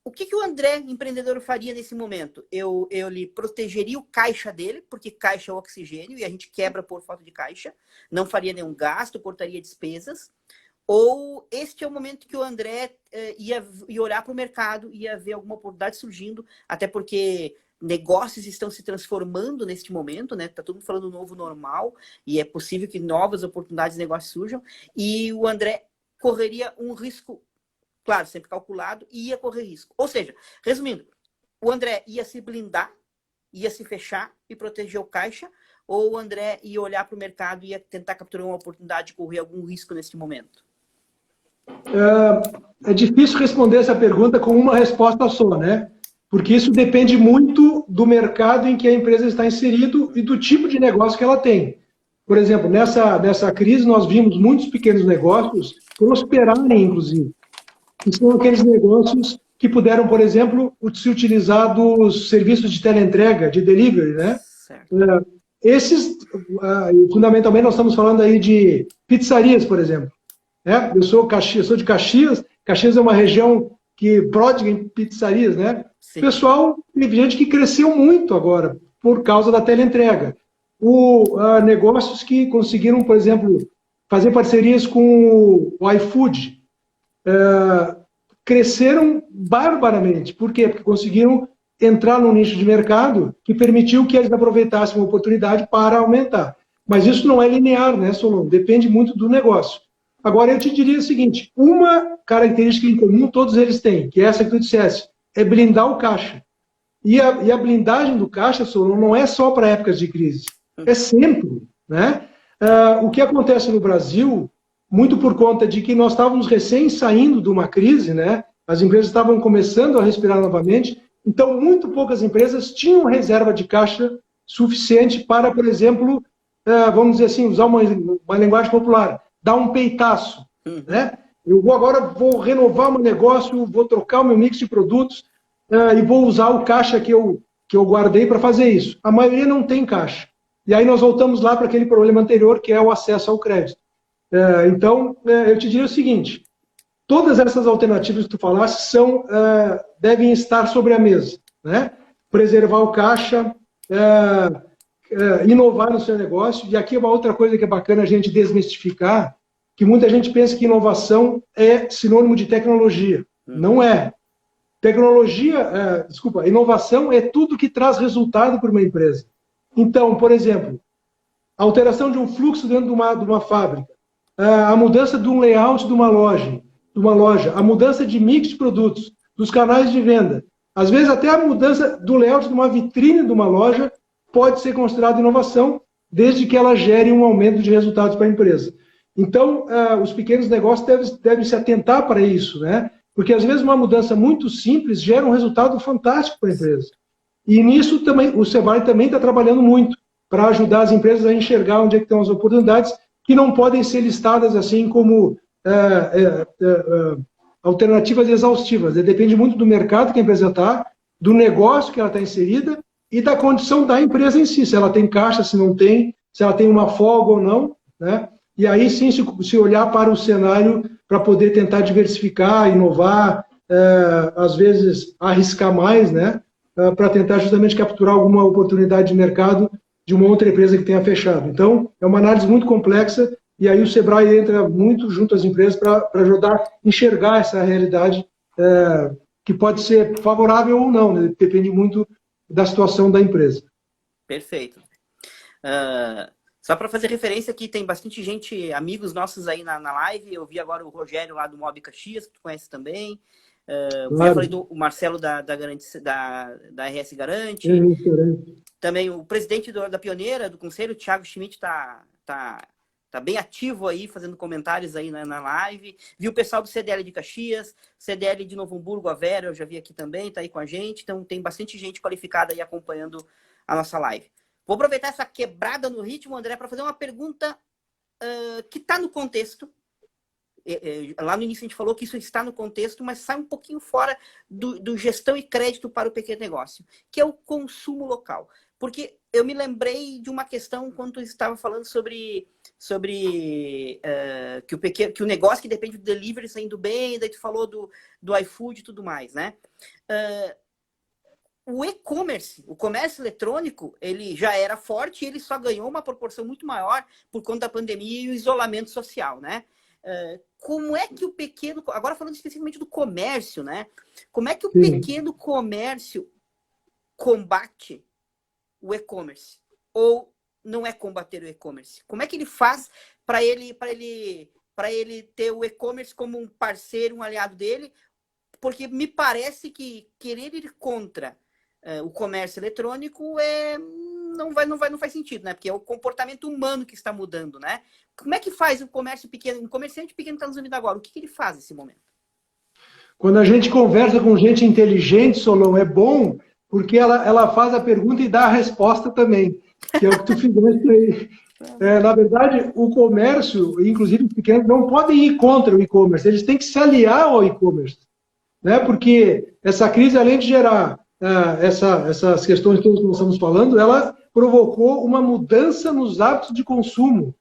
o que o André, empreendedor, faria nesse momento? Eu lhe protegeria o caixa dele, porque caixa é o oxigênio e a gente quebra por falta de caixa. Não faria nenhum gasto, cortaria despesas. Ou este é o momento que o André ia olhar para o mercado, ia ver alguma oportunidade surgindo, até porque negócios estão se transformando neste momento, né? Tá todo mundo falando novo normal e é possível que novas oportunidades de negócio surjam. E o André correria um risco, claro, sempre calculado, e ia correr risco. Ou seja, resumindo, o André ia se blindar, ia se fechar e proteger o caixa, ou o André ia olhar para o mercado e ia tentar capturar uma oportunidade de correr algum risco neste momento? É difícil responder essa pergunta com uma resposta só, né? Porque isso depende muito do mercado em que a empresa está inserido e do tipo de negócio que ela tem. Por exemplo, nessa crise, nós vimos muitos pequenos negócios prosperarem, inclusive. Que são aqueles negócios que puderam, por exemplo, se utilizar dos serviços de teleentrega, de delivery, né? Esses, fundamentalmente, nós estamos falando aí de pizzarias, por exemplo. Eu sou de Caxias. Caxias é uma região que pródiga em pizzarias, né? Sim. Pessoal, tem gente que cresceu muito agora por causa da teleentrega. Negócios que conseguiram, por exemplo, fazer parcerias com o iFood, cresceram barbaramente. Por quê? Porque conseguiram entrar num nicho de mercado que permitiu que eles aproveitassem uma oportunidade para aumentar. Mas isso não é linear, né, Solon? Depende muito do negócio. Agora, eu te diria o seguinte, uma característica em comum todos eles têm, que é essa que tu dissesse, é blindar o caixa. E a blindagem do caixa, Solon, não é só para épocas de crise, é sempre. Né? O que acontece no Brasil, muito por conta de que nós estávamos recém saindo de uma crise, né? As empresas estavam começando a respirar novamente, então muito poucas empresas tinham reserva de caixa suficiente para, por exemplo, vamos dizer assim, usar uma linguagem popular, dar um peitaço. Né? Eu agora vou renovar o meu negócio, vou trocar o meu mix de produtos e vou usar o caixa que eu guardei para fazer isso. A maioria não tem caixa. E aí nós voltamos lá para aquele problema anterior, que é o acesso ao crédito. Então, eu te diria o seguinte, todas essas alternativas que tu falaste devem estar sobre a mesa. Né? Preservar o caixa, inovar no seu negócio. E aqui é uma outra coisa que é bacana a gente desmistificar, que muita gente pensa que inovação é sinônimo de tecnologia. Não é. Inovação é tudo que traz resultado para uma empresa. Então, por exemplo, a alteração de um fluxo dentro de uma fábrica, a mudança de um layout de uma loja, a mudança de mix de produtos, dos canais de venda, às vezes até a mudança do layout de uma vitrine de uma loja pode ser considerada inovação, desde que ela gere um aumento de resultados para a empresa. Então, os pequenos negócios devem se atentar para isso, né? Porque às vezes uma mudança muito simples gera um resultado fantástico para a empresa. E nisso também o Sebrae também está trabalhando muito para ajudar as empresas a enxergar onde é que estão as oportunidades que não podem ser listadas assim como alternativas exaustivas. Depende muito do mercado que a empresa está, do negócio que ela está inserida e da condição da empresa em si, se ela tem caixa, se não tem, se ela tem uma folga ou não, né? E aí sim, se olhar para o cenário para poder tentar diversificar, inovar, às vezes arriscar mais, né? Para tentar justamente capturar alguma oportunidade de mercado de uma outra empresa que tenha fechado. Então, é uma análise muito complexa e aí o Sebrae entra muito junto às empresas para ajudar a enxergar essa realidade que pode ser favorável ou não, né? Depende muito da situação da empresa. Perfeito. Só para fazer referência aqui, tem bastante gente, amigos nossos aí na live. Eu vi agora o Rogério lá do Mob Caxias, que tu conhece também. Claro. Já falei do Marcelo da RS Garante. Também o presidente da Pioneira, do Conselho, o Thiago Schmidt, tá bem ativo aí, fazendo comentários aí na live. Vi o pessoal do CDL de Caxias, CDL de Novo Hamburgo, a Vera, eu já vi aqui também, tá aí com a gente. Então tem bastante gente qualificada aí acompanhando a nossa live. Vou aproveitar essa quebrada no ritmo, André, para fazer uma pergunta que está no contexto. Lá no início a gente falou que isso está no contexto, mas sai um pouquinho fora do gestão e crédito para o pequeno negócio, que é o consumo local. Porque eu me lembrei de uma questão quando tu estava falando sobre que o negócio que depende do delivery saindo bem, daí tu falou do iFood e tudo mais, né? O e-commerce, o comércio eletrônico, ele já era forte e ele só ganhou uma proporção muito maior por conta da pandemia e o isolamento social, né? Como é que o pequeno... Agora falando especificamente do comércio, né? Como é que o pequeno comércio combate o e-commerce? Ou não é combater o e-commerce? Como é que ele faz para ele ter o e-commerce como um parceiro, um aliado dele? Porque me parece que querer ir contra o comércio eletrônico não faz sentido, né? Porque é o comportamento humano que está mudando, né? Como é que faz o comércio pequeno, um comerciante pequeno que está nos ouvindo agora? O que ele faz nesse momento? Quando a gente conversa com gente inteligente, Solon, é bom porque ela faz a pergunta e dá a resposta também, que é o que tu fizeste aí. Na verdade, o comércio, inclusive os pequenos, não podem ir contra o e-commerce, eles têm que se aliar ao e-commerce, né? Porque essa crise, além de gerar essas questões todas que nós estamos falando, ela provocou uma mudança nos hábitos de consumo.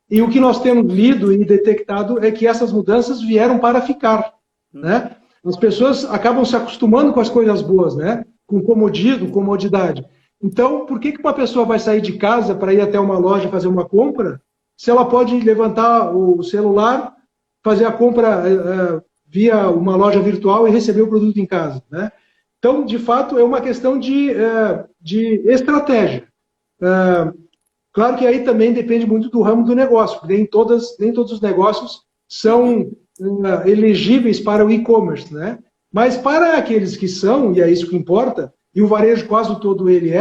E o que nós temos lido e detectado é que essas mudanças vieram para ficar, né? As pessoas acabam se acostumando com as coisas boas, né? Com comodismo, comodidade. Então, por que uma pessoa vai sair de casa para ir até uma loja fazer uma compra, se ela pode levantar o celular, fazer a compra via uma loja virtual e receber o produto em casa, né? Então, de fato, é uma questão de estratégia. Claro que aí também depende muito do ramo do negócio, porque nem todos os negócios são elegíveis para o e-commerce, né? Mas para aqueles que são, e é isso que importa, e o varejo quase todo ele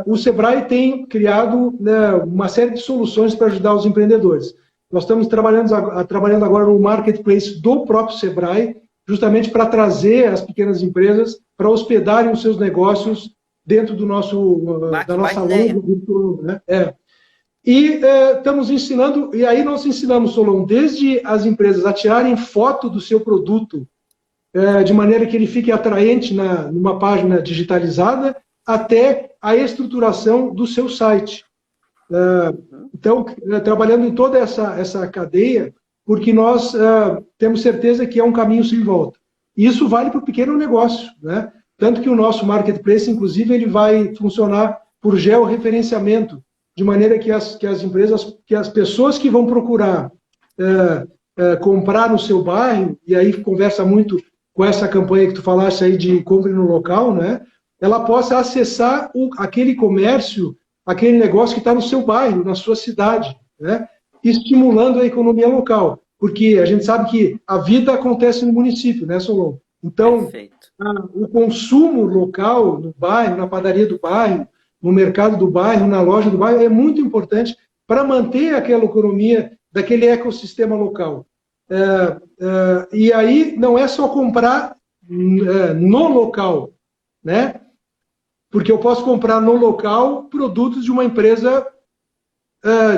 o Sebrae tem criado, né, uma série de soluções para ajudar os empreendedores. Nós estamos trabalhando agora no marketplace do próprio Sebrae, justamente para trazer as pequenas empresas para hospedarem os seus negócios dentro do da nossa loja virtual, né? E estamos ensinando, e aí nós ensinamos, Solon, desde as empresas a tirarem foto do seu produto de maneira que ele fique atraente numa página digitalizada, até a estruturação do seu site. Então, trabalhando em toda essa cadeia, porque nós temos certeza que é um caminho sem volta. E isso vale para o pequeno negócio, né? Tanto que o nosso marketplace, inclusive, ele vai funcionar por georreferenciamento, de maneira que as empresas, que as pessoas que vão procurar comprar no seu bairro, e aí conversa muito com essa campanha que tu falaste aí de compre no local, né? Ela possa acessar aquele comércio, aquele negócio que está no seu bairro, na sua cidade, né? Estimulando a economia local. Porque a gente sabe que a vida acontece no município, né, Solon? Então, o consumo local, no bairro, na padaria do bairro, no mercado do bairro, na loja do bairro, é muito importante para manter aquela economia daquele ecossistema local. E aí não é só comprar no local, né? Porque eu posso comprar no local produtos de uma empresa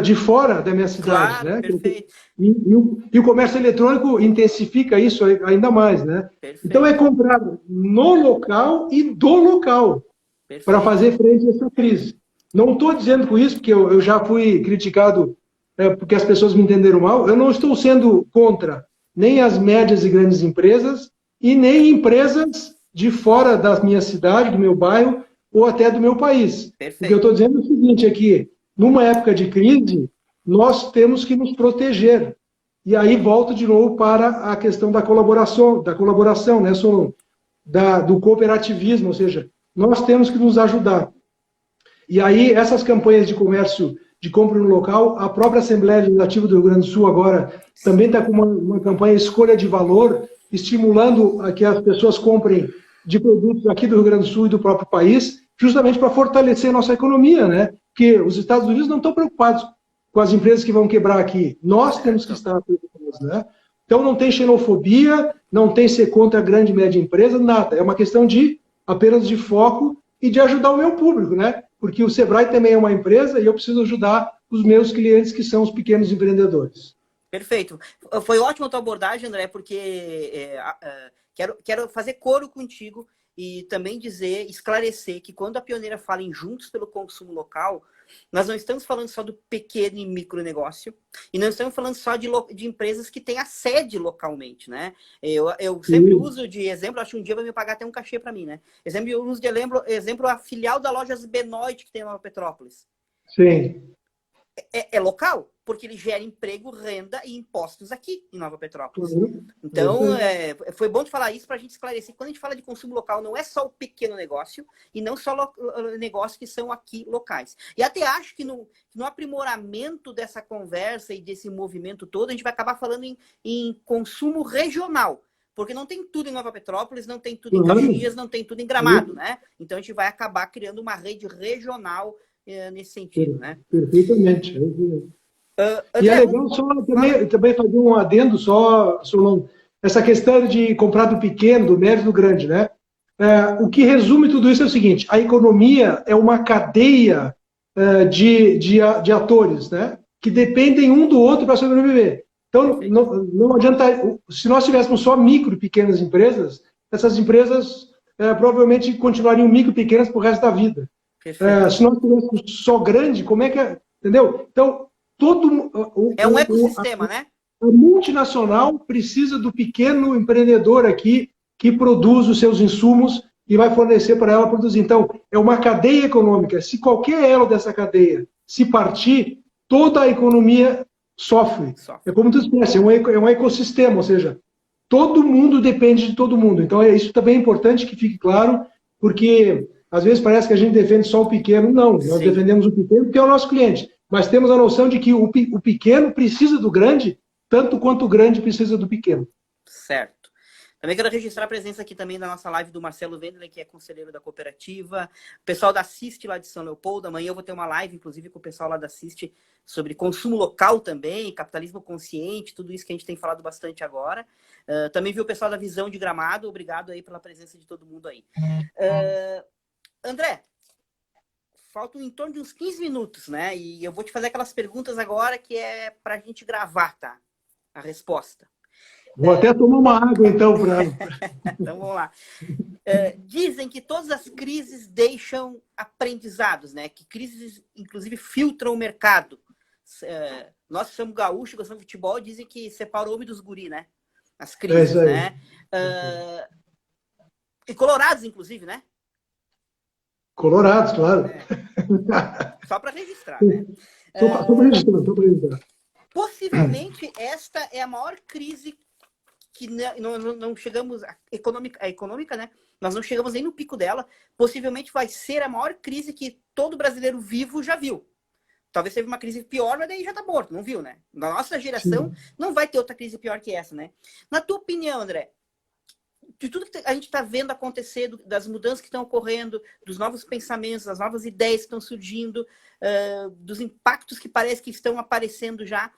de fora da minha cidade, claro, né? Perfeito. E o comércio eletrônico intensifica isso ainda mais, né? Perfeito. Então é comprar no local e do local para fazer frente a essa crise. Não estou dizendo com isso, porque eu já fui criticado porque as pessoas me entenderam mal. Eu não estou sendo contra nem as médias e grandes empresas e nem empresas de fora da minha cidade, do meu bairro ou até do meu país. Perfeito. O que eu estou dizendo é o seguinte aqui, numa época de crise, nós temos que nos proteger. E aí volto de novo para a questão da colaboração, né, Solon? Do cooperativismo, ou seja, nós temos que nos ajudar. E aí essas campanhas de comércio, de compra no local, a própria Assembleia Legislativa do Rio Grande do Sul agora também está com uma campanha escolha de valor, estimulando a que as pessoas comprem de produtos aqui do Rio Grande do Sul e do próprio país, justamente para fortalecer a nossa economia, né? Porque os Estados Unidos não estão preocupados com as empresas que vão quebrar aqui. Nós temos que estar preocupados, né? Então não tem xenofobia, não tem ser contra a grande e média empresa, nada. É uma questão apenas de foco e de ajudar o meu público, né? Porque o Sebrae também é uma empresa e eu preciso ajudar os meus clientes, que são os pequenos empreendedores. Perfeito. Foi ótima a tua abordagem, André, porque quero fazer coro contigo e também esclarecer que quando a Pioneira fala em Juntos pelo Consumo Local, nós não estamos falando só do pequeno e micro negócio e não estamos falando só de empresas que têm a sede localmente, né? Eu sempre uso de exemplo, acho que um dia vai me pagar até um cachê para mim, né? Eu uso de exemplo a filial da Lojas Benoit que tem em Nova Petrópolis. Sim. É local, porque ele gera emprego, renda e impostos aqui em Nova Petrópolis. Então, foi bom tu falar isso para a gente esclarecer que quando a gente fala de consumo local, não é só o pequeno negócio e não só negócios que são aqui locais. E até acho que no aprimoramento dessa conversa e desse movimento todo, a gente vai acabar falando em consumo regional. Porque não tem tudo em Nova Petrópolis, não tem tudo em Caxias, não tem tudo em Gramado, né? Então, a gente vai acabar criando uma rede regional nesse sentido, né? Perfeitamente. E é legal só também fazer um adendo só, Solon, essa questão de comprar do pequeno, do médio e do grande, né? O que resume tudo isso é o seguinte, a economia é uma cadeia de atores, né? Que dependem um do outro para sobreviver. Então, não adianta, se nós tivéssemos só micro e pequenas empresas, essas empresas provavelmente continuariam micro e pequenas para o resto da vida. Se nós tivéssemos só grande, como é que é? Entendeu? Então, é um ecossistema, né? A multinacional precisa do pequeno empreendedor aqui que produz os seus insumos e vai fornecer para ela produzir. Então, é uma cadeia econômica. Se qualquer elo dessa cadeia se partir, toda a economia sofre. É como tu disse, é um ecossistema, ou seja, todo mundo depende de todo mundo. Então, isso também é importante que fique claro, porque às vezes parece que a gente defende só o pequeno. Não, nós defendemos o pequeno porque é o nosso cliente. Mas temos a noção de que o pequeno precisa do grande tanto quanto o grande precisa do pequeno. Certo. Também quero registrar a presença aqui também da nossa live do Marcelo Wendler, que é conselheiro da cooperativa. O pessoal da Assiste lá de São Leopoldo. Amanhã eu vou ter uma live, inclusive, com o pessoal lá da Assiste sobre consumo local também, capitalismo consciente, tudo isso que a gente tem falado bastante agora. Também vi o pessoal da Visão de Gramado. Obrigado aí pela presença de todo mundo aí. André, faltam em torno de uns 15 minutos, né? E eu vou te fazer aquelas perguntas agora que é para a gente gravar, tá? A resposta. Vou até tomar uma água, então, para... Então, vamos lá. Dizem que todas as crises deixam aprendizados, né? Que crises, inclusive, filtram o mercado. Nós que somos gaúchos, gostamos de futebol, dizem que separa o homem dos guri, né? As crises, né? E colorados, inclusive, né? Colorados, claro. Só para registrar, né? Só para registrar. Possivelmente, esta é a maior crise que não chegamos... A econômica, né? Nós não chegamos nem no pico dela. Possivelmente vai ser a maior crise que todo brasileiro vivo já viu. Talvez teve uma crise pior, mas daí já tá morto, não viu, né? Na nossa geração, não vai ter outra crise pior que essa, né? Na tua opinião, André, de tudo que a gente está vendo acontecer, das mudanças que estão ocorrendo, dos novos pensamentos, das novas ideias que estão surgindo, dos impactos que parece que estão aparecendo já,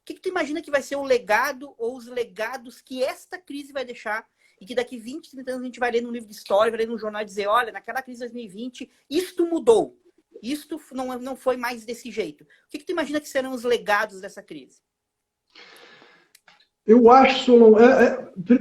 o que tu imagina que vai ser o legado ou os legados que esta crise vai deixar e que daqui 20, 30 anos a gente vai ler num livro de história, vai ler num jornal e dizer, olha, naquela crise de 2020, isto mudou. Isto não foi mais desse jeito. O que tu imagina que serão os legados dessa crise? Eu acho, Solon,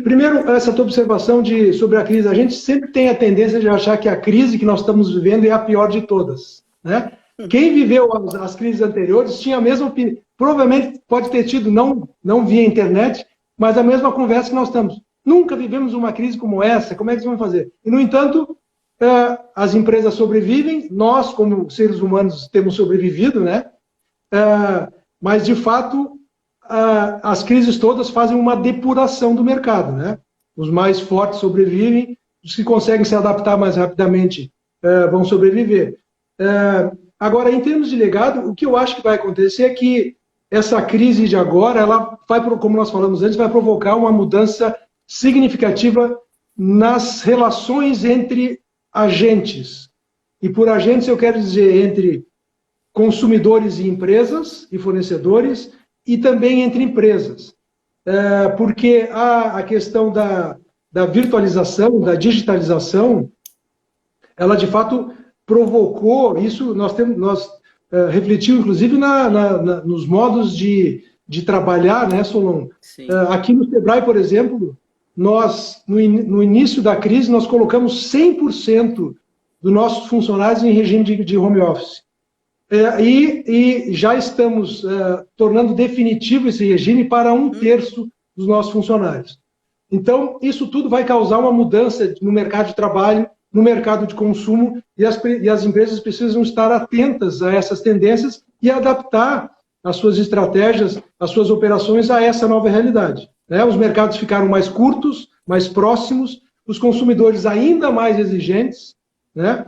primeiro, essa tua observação sobre a crise. A gente sempre tem a tendência de achar que a crise que nós estamos vivendo é a pior de todas, né? Quem viveu as crises anteriores tinha a mesma opinião. Provavelmente pode ter tido, não via internet, mas a mesma conversa que nós estamos. Nunca vivemos uma crise como essa, como é que eles vão fazer? E, no entanto, as empresas sobrevivem, nós, como seres humanos, temos sobrevivido, né? Mas, de fato, as crises todas fazem uma depuração do mercado, né? Os mais fortes sobrevivem, os que conseguem se adaptar mais rapidamente vão sobreviver. Agora, em termos de legado, o que eu acho que vai acontecer é que essa crise de agora, ela vai, como nós falamos antes, vai provocar uma mudança significativa nas relações entre agentes. E por agentes eu quero dizer entre consumidores e empresas e fornecedores e também entre empresas. Porque a questão da virtualização, da digitalização, ela de fato provocou, isso nós refletiu inclusive nos modos de trabalhar, né, Solon? Aqui no Sebrae, por exemplo, nós, no início da crise, nós colocamos 100% dos nossos funcionários em regime de home office. E já estamos tornando definitivo esse regime para 1/3 dos nossos funcionários. Então, isso tudo vai causar uma mudança no mercado de trabalho, no mercado de consumo, e as empresas precisam estar atentas a essas tendências e adaptar as suas estratégias, as suas operações a essa nova realidade. Os mercados ficaram mais curtos, mais próximos, os consumidores ainda mais exigentes, né?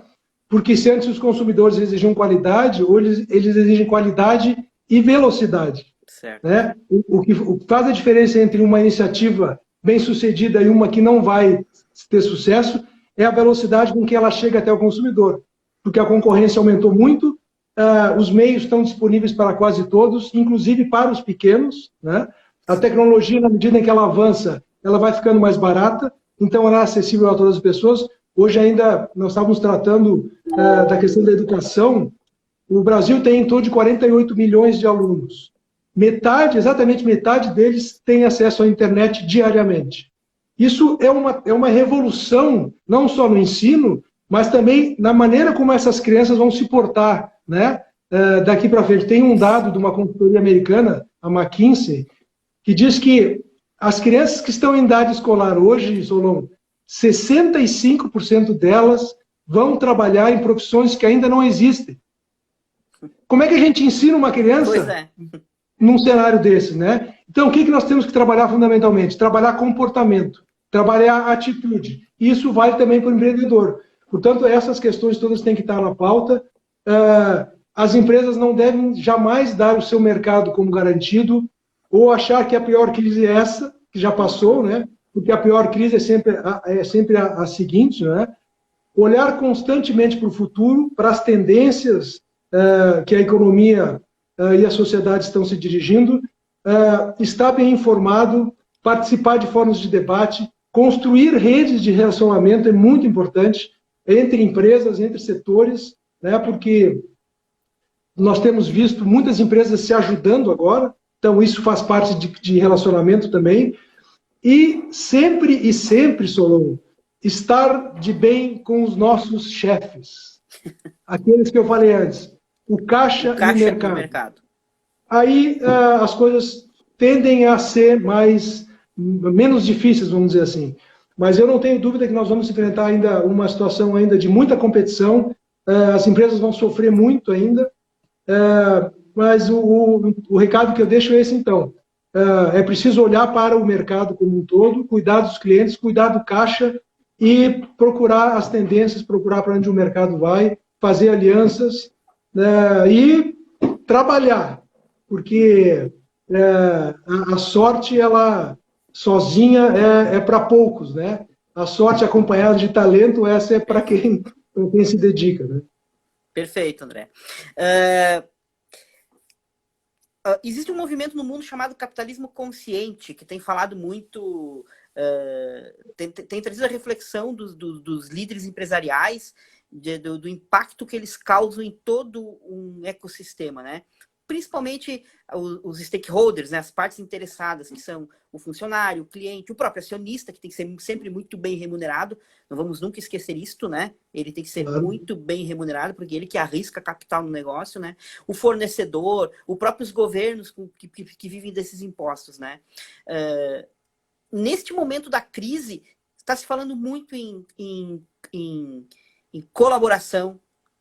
Porque se antes os consumidores exigiam qualidade, hoje eles exigem qualidade e velocidade. Certo. Né? O que faz a diferença entre uma iniciativa bem-sucedida e uma que não vai ter sucesso é a velocidade com que ela chega até o consumidor. Porque a concorrência aumentou muito, os meios estão disponíveis para quase todos, inclusive para os pequenos, né? A tecnologia, na medida em que ela avança, ela vai ficando mais barata, então ela é acessível a todas as pessoas. Hoje ainda nós estávamos tratando da questão da educação. O Brasil tem em torno de 48 milhões de alunos. Exatamente metade deles tem acesso à internet diariamente. Isso é uma revolução, não só no ensino, mas também na maneira como essas crianças vão se portar, né? Daqui para frente. Tem um dado de uma consultoria americana, a McKinsey, que diz que as crianças que estão em idade escolar hoje, Solon, 65% delas vão trabalhar em profissões que ainda não existem. Como é que a gente ensina uma criança num cenário desse, né? Então, o que nós temos que trabalhar fundamentalmente? Trabalhar comportamento, trabalhar atitude. Isso vale também para o empreendedor. Portanto, essas questões todas têm que estar na pauta. As empresas não devem jamais dar o seu mercado como garantido. ou achar que a pior crise é essa, que já passou, né? Porque a pior crise é sempre a seguinte, né? Olhar constantemente para o futuro, para as tendências que a economia e a sociedade estão se dirigindo, estar bem informado, participar de fóruns de debate, construir redes de relacionamento é muito importante entre empresas, entre setores, né? Porque nós temos visto muitas empresas se ajudando agora, então isso faz parte de relacionamento também. E sempre, Solon, estar de bem com os nossos chefes. Aqueles que eu falei antes. O caixa e o mercado. Aí as coisas tendem a ser menos difíceis, vamos dizer assim. Mas eu não tenho dúvida que nós vamos enfrentar ainda uma situação ainda de muita competição. As empresas vão sofrer muito ainda. Mas o recado que eu deixo é esse, então. É preciso olhar para o mercado como um todo, cuidar dos clientes, cuidar do caixa e procurar as tendências, procurar para onde o mercado vai, fazer alianças e trabalhar, porque a sorte, ela sozinha é para poucos, né? A sorte acompanhada de talento, essa é para quem se dedica, né? Perfeito, André. Existe um movimento no mundo chamado capitalismo consciente, que tem falado muito, tem trazido a reflexão dos líderes empresariais, do impacto que eles causam em todo um ecossistema, né? Principalmente os stakeholders, né? As partes interessadas, que são o funcionário, o cliente, o próprio acionista, que tem que ser sempre muito bem remunerado. Não vamos nunca esquecer isto, né? Ele tem que ser muito bem remunerado, porque ele que arrisca capital no negócio, né? O fornecedor, os próprios governos que vivem desses impostos, né? Neste momento da crise, está se falando muito em colaboração,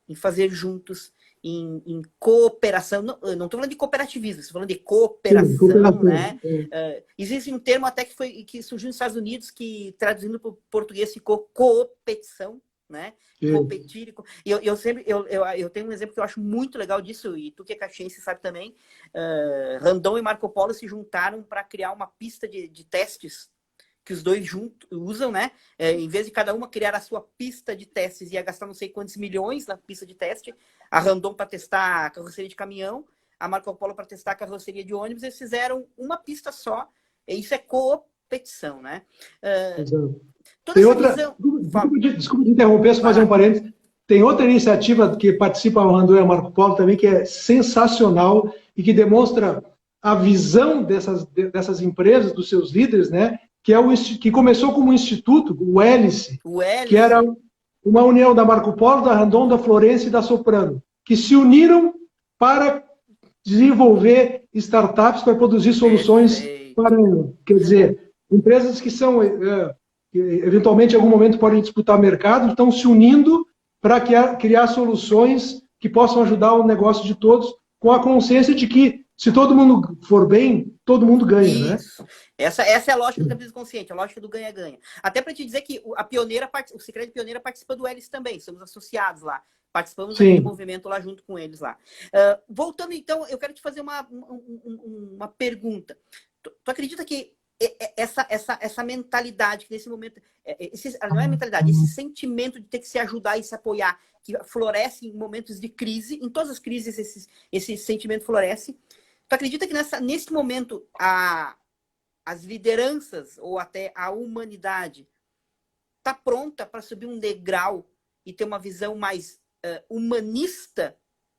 em fazer juntos, em cooperação. Não estou falando de cooperativismo, estou falando de cooperação, né? Existe um termo até que surgiu nos Estados Unidos, que traduzindo para o português ficou coopetição, né? Competir. Eu tenho um exemplo que eu acho muito legal disso, e tu que é caxiense sabe também. Randon e Marco Polo se juntaram para criar uma pista de testes que os dois juntos usam, né? Em vez de cada uma criar a sua pista de testes, ia gastar não sei quantos milhões na pista de teste. A Randon para testar a carroceria de caminhão, a Marco Polo para testar a carroceria de ônibus. Eles fizeram uma pista só. E isso é competição, né? Tem outra... Desculpa te interromper, só fazer um parênteses. Tem outra iniciativa que participa o Randon e a Marco Polo também, que é sensacional e que demonstra a visão dessas empresas, dos seus líderes, né? Que começou como um instituto, o Hélice, que era uma união da Marco Polo, da Randon, da Florence e da Soprano, que se uniram para desenvolver startups, para produzir soluções para, quer dizer, empresas que são, que eventualmente em algum momento podem disputar mercado, estão se unindo para criar soluções que possam ajudar o negócio de todos, com a consciência de que se todo mundo for bem, todo mundo ganha, isso, né? Essa é a lógica do capitalismo consciente, a lógica do ganha-ganha. Até para te dizer que o Sicredi Pioneira participa do Hélice também, somos associados lá, participamos do movimento lá junto com eles lá. Voltando então, eu quero te fazer uma pergunta. Tu acredita que essa mentalidade, que nesse momento, não é mentalidade, esse sentimento de ter que se ajudar e se apoiar, que floresce em momentos de crise, em todas as crises esse sentimento floresce. Tu acredita que nesse momento as lideranças ou até a humanidade está pronta para subir um degrau e ter uma visão mais humanista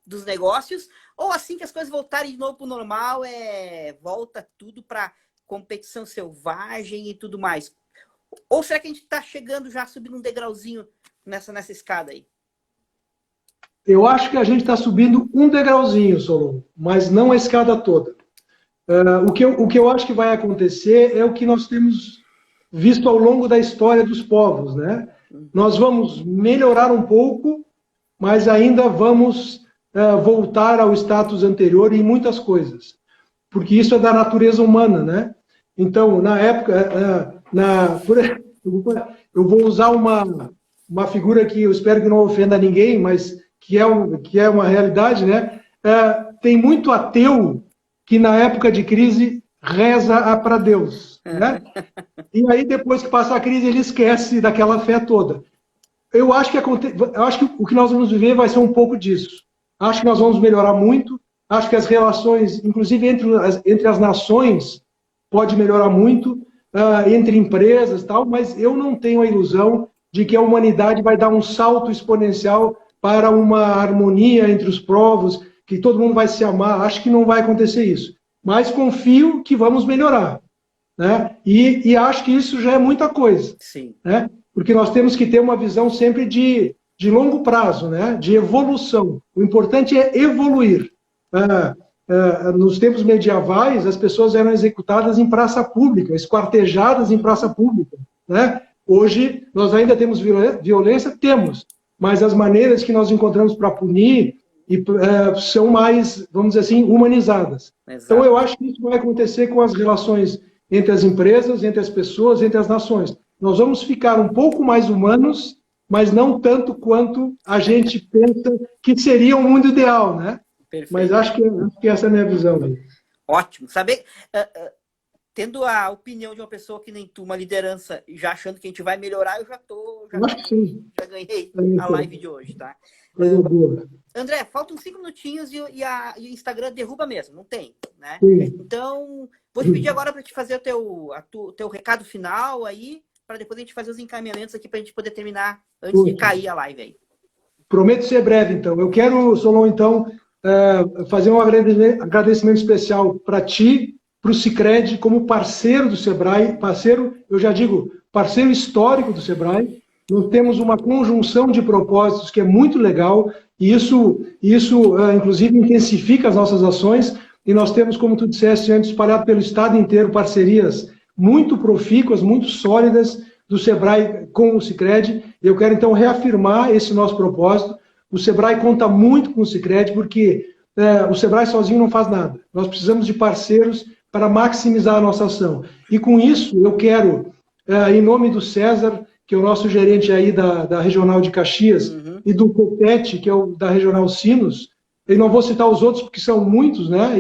dos negócios? Ou assim que as coisas voltarem de novo para o normal, volta tudo para competição selvagem e tudo mais? Ou será que a gente está chegando já, subindo um degrauzinho nessa escada aí? Eu acho que a gente está subindo um degrauzinho, Solon, mas não a escada toda. O que eu acho que vai acontecer é o que nós temos visto ao longo da história dos povos, né? Nós vamos melhorar um pouco, mas ainda vamos voltar ao status anterior em muitas coisas, porque isso é da natureza humana, né? Então, na época, eu vou usar uma figura que eu espero que não ofenda ninguém, mas que é uma realidade, né? Tem muito ateu que na época de crise reza para Deus, né? E aí, depois que passa a crise, ele esquece daquela fé toda. Eu acho que o que nós vamos viver vai ser um pouco disso. Acho que nós vamos melhorar muito. Acho que as relações, inclusive entre as nações, pode melhorar muito, entre empresas e tal, mas eu não tenho a ilusão de que a humanidade vai dar um salto exponencial para uma harmonia entre os povos, que todo mundo vai se amar. Acho que não vai acontecer isso. Mas confio que vamos melhorar, né? E acho que isso já é muita coisa. Sim. Né? Porque nós temos que ter uma visão sempre de longo prazo, né? De evolução. O importante é evoluir. Nos tempos medievais, as pessoas eram executadas em praça pública, esquartejadas em praça pública. Né? Hoje, nós ainda temos violência? Temos. Mas as maneiras que nós encontramos para punir são mais, vamos dizer assim, humanizadas. Exato. Então, eu acho que isso vai acontecer com as relações entre as empresas, entre as pessoas, entre as nações. Nós vamos ficar um pouco mais humanos, mas não tanto quanto a gente pensa que seria um mundo ideal, né? Perfeito. Mas acho que essa é a minha visão. Ótimo. Saber, tendo a opinião de uma pessoa que nem tu, uma liderança, já achando que a gente vai melhorar, eu já ganhei a live de hoje, tá? André, faltam 5 minutinhos e o Instagram derruba mesmo, não tem, né? Sim. Então, vou te pedir agora para te fazer o teu recado final aí, para depois a gente fazer os encaminhamentos aqui para a gente poder terminar antes de cair a live aí. Prometo ser breve, então. Eu quero, Solon, então, fazer um agradecimento especial para ti, para o Sicredi, como parceiro do Sebrae, parceiro, eu já digo, parceiro histórico do Sebrae. Nós temos uma conjunção de propósitos que é muito legal, e isso inclusive, intensifica as nossas ações, e nós temos, como tu disseste antes, espalhado pelo estado inteiro, parcerias muito profícuas, muito sólidas do Sebrae com o Sicredi. Eu quero, então, reafirmar esse nosso propósito. O Sebrae conta muito com o Sicredi, porque o Sebrae sozinho não faz nada. Nós precisamos de parceiros para maximizar a nossa ação. E com isso, eu quero, em nome do César, que é o nosso gerente aí da Regional de Caxias, e do Copete, que é o da Regional Sinos, eu não vou citar os outros porque são muitos, né?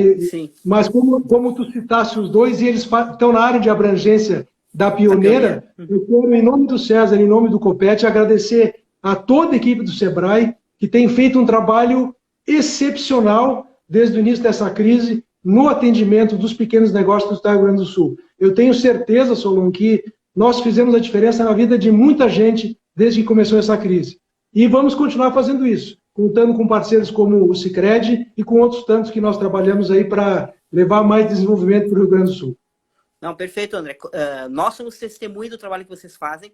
Mas como tu citasse os dois, e eles estão na área de abrangência da Pioneira, eu quero, em nome do César, em nome do Copete, agradecer a toda a equipe do Sebrae, que tem feito um trabalho excepcional desde o início dessa crise no atendimento dos pequenos negócios do Estado do Rio Grande do Sul. Eu tenho certeza, Solon, que nós fizemos a diferença na vida de muita gente desde que começou essa crise. E vamos continuar fazendo isso, contando com parceiros como o Sicredi e com outros tantos que nós trabalhamos aí para levar mais desenvolvimento para o Rio Grande do Sul. Não, perfeito, André. Nós somos testemunhas do trabalho que vocês fazem.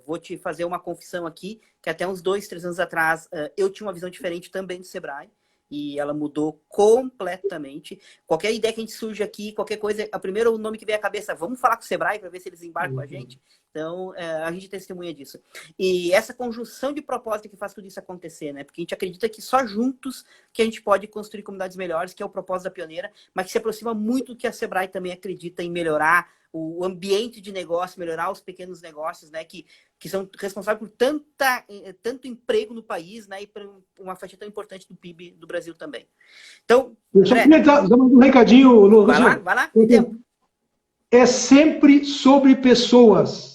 Vou te fazer uma confissão aqui, que até uns 2, 3 anos atrás eu tinha uma visão diferente também do Sebrae. E ela mudou completamente. Qualquer ideia que a gente surge aqui, qualquer coisa, o primeiro nome que vem à cabeça, vamos falar com o Sebrae para ver se eles embarcam com a gente. Então, a gente testemunha disso. E essa conjunção de propósito que faz tudo isso acontecer, né? Porque a gente acredita que só juntos que a gente pode construir comunidades melhores, que é o propósito da Pioneira, mas que se aproxima muito do que a Sebrae também acredita em melhorar o ambiente de negócio, melhorar os pequenos negócios, né? Que são responsáveis por tanto emprego no país, né? E por uma fatia tão importante do PIB do Brasil também. Então, eu só queria dar um recadinho, Lu. Vai lá. É sempre sobre pessoas.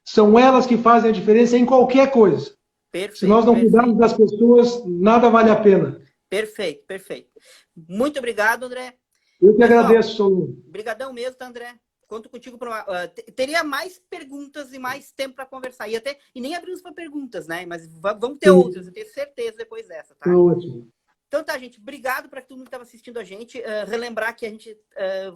São elas que fazem a diferença em qualquer coisa. Perfeito, se nós não cuidarmos das pessoas, nada vale a pena. Perfeito. Muito obrigado, André. Eu que agradeço, Solon. Obrigadão mesmo, tá, André? Conto contigo para teria mais perguntas e mais tempo para conversar. E nem abrimos para perguntas, né? Mas vamos ter outras, eu tenho certeza depois dessa, tá? Ótimo. Então tá, gente. Obrigado para todo mundo que estava assistindo a gente. Relembrar que a gente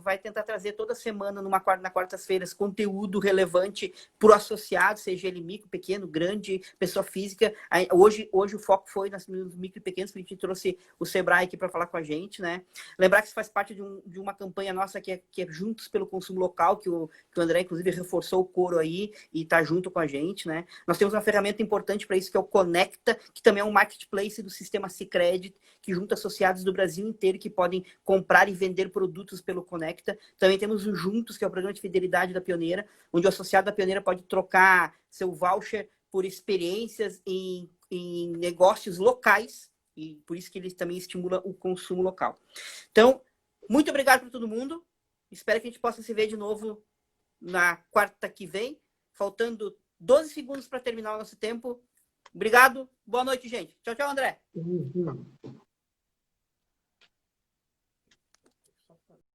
vai tentar trazer toda semana, na quartas-feiras, conteúdo relevante para o associado, seja ele micro, pequeno, grande, pessoa física. Hoje o foco foi nos micro e pequenos, que a gente trouxe o Sebrae aqui para falar com a gente, né? Lembrar que isso faz parte de uma campanha nossa que é Juntos pelo Consumo Local, que o André, inclusive, reforçou o coro aí e está junto com a gente, né? Nós temos uma ferramenta importante para isso, que é o Conecta, que também é um marketplace do sistema Sicredi, que junta associados do Brasil inteiro que podem comprar e vender produtos pelo Conecta. Também temos o Juntos, que é o programa de fidelidade da Pioneira, onde o associado da Pioneira pode trocar seu voucher por experiências em negócios locais, e por isso que ele também estimula o consumo local. Então, muito obrigado para todo mundo. Espero que a gente possa se ver de novo na quarta que vem, faltando 12 segundos para terminar o nosso tempo. Obrigado. Boa noite, gente. Tchau, tchau, André.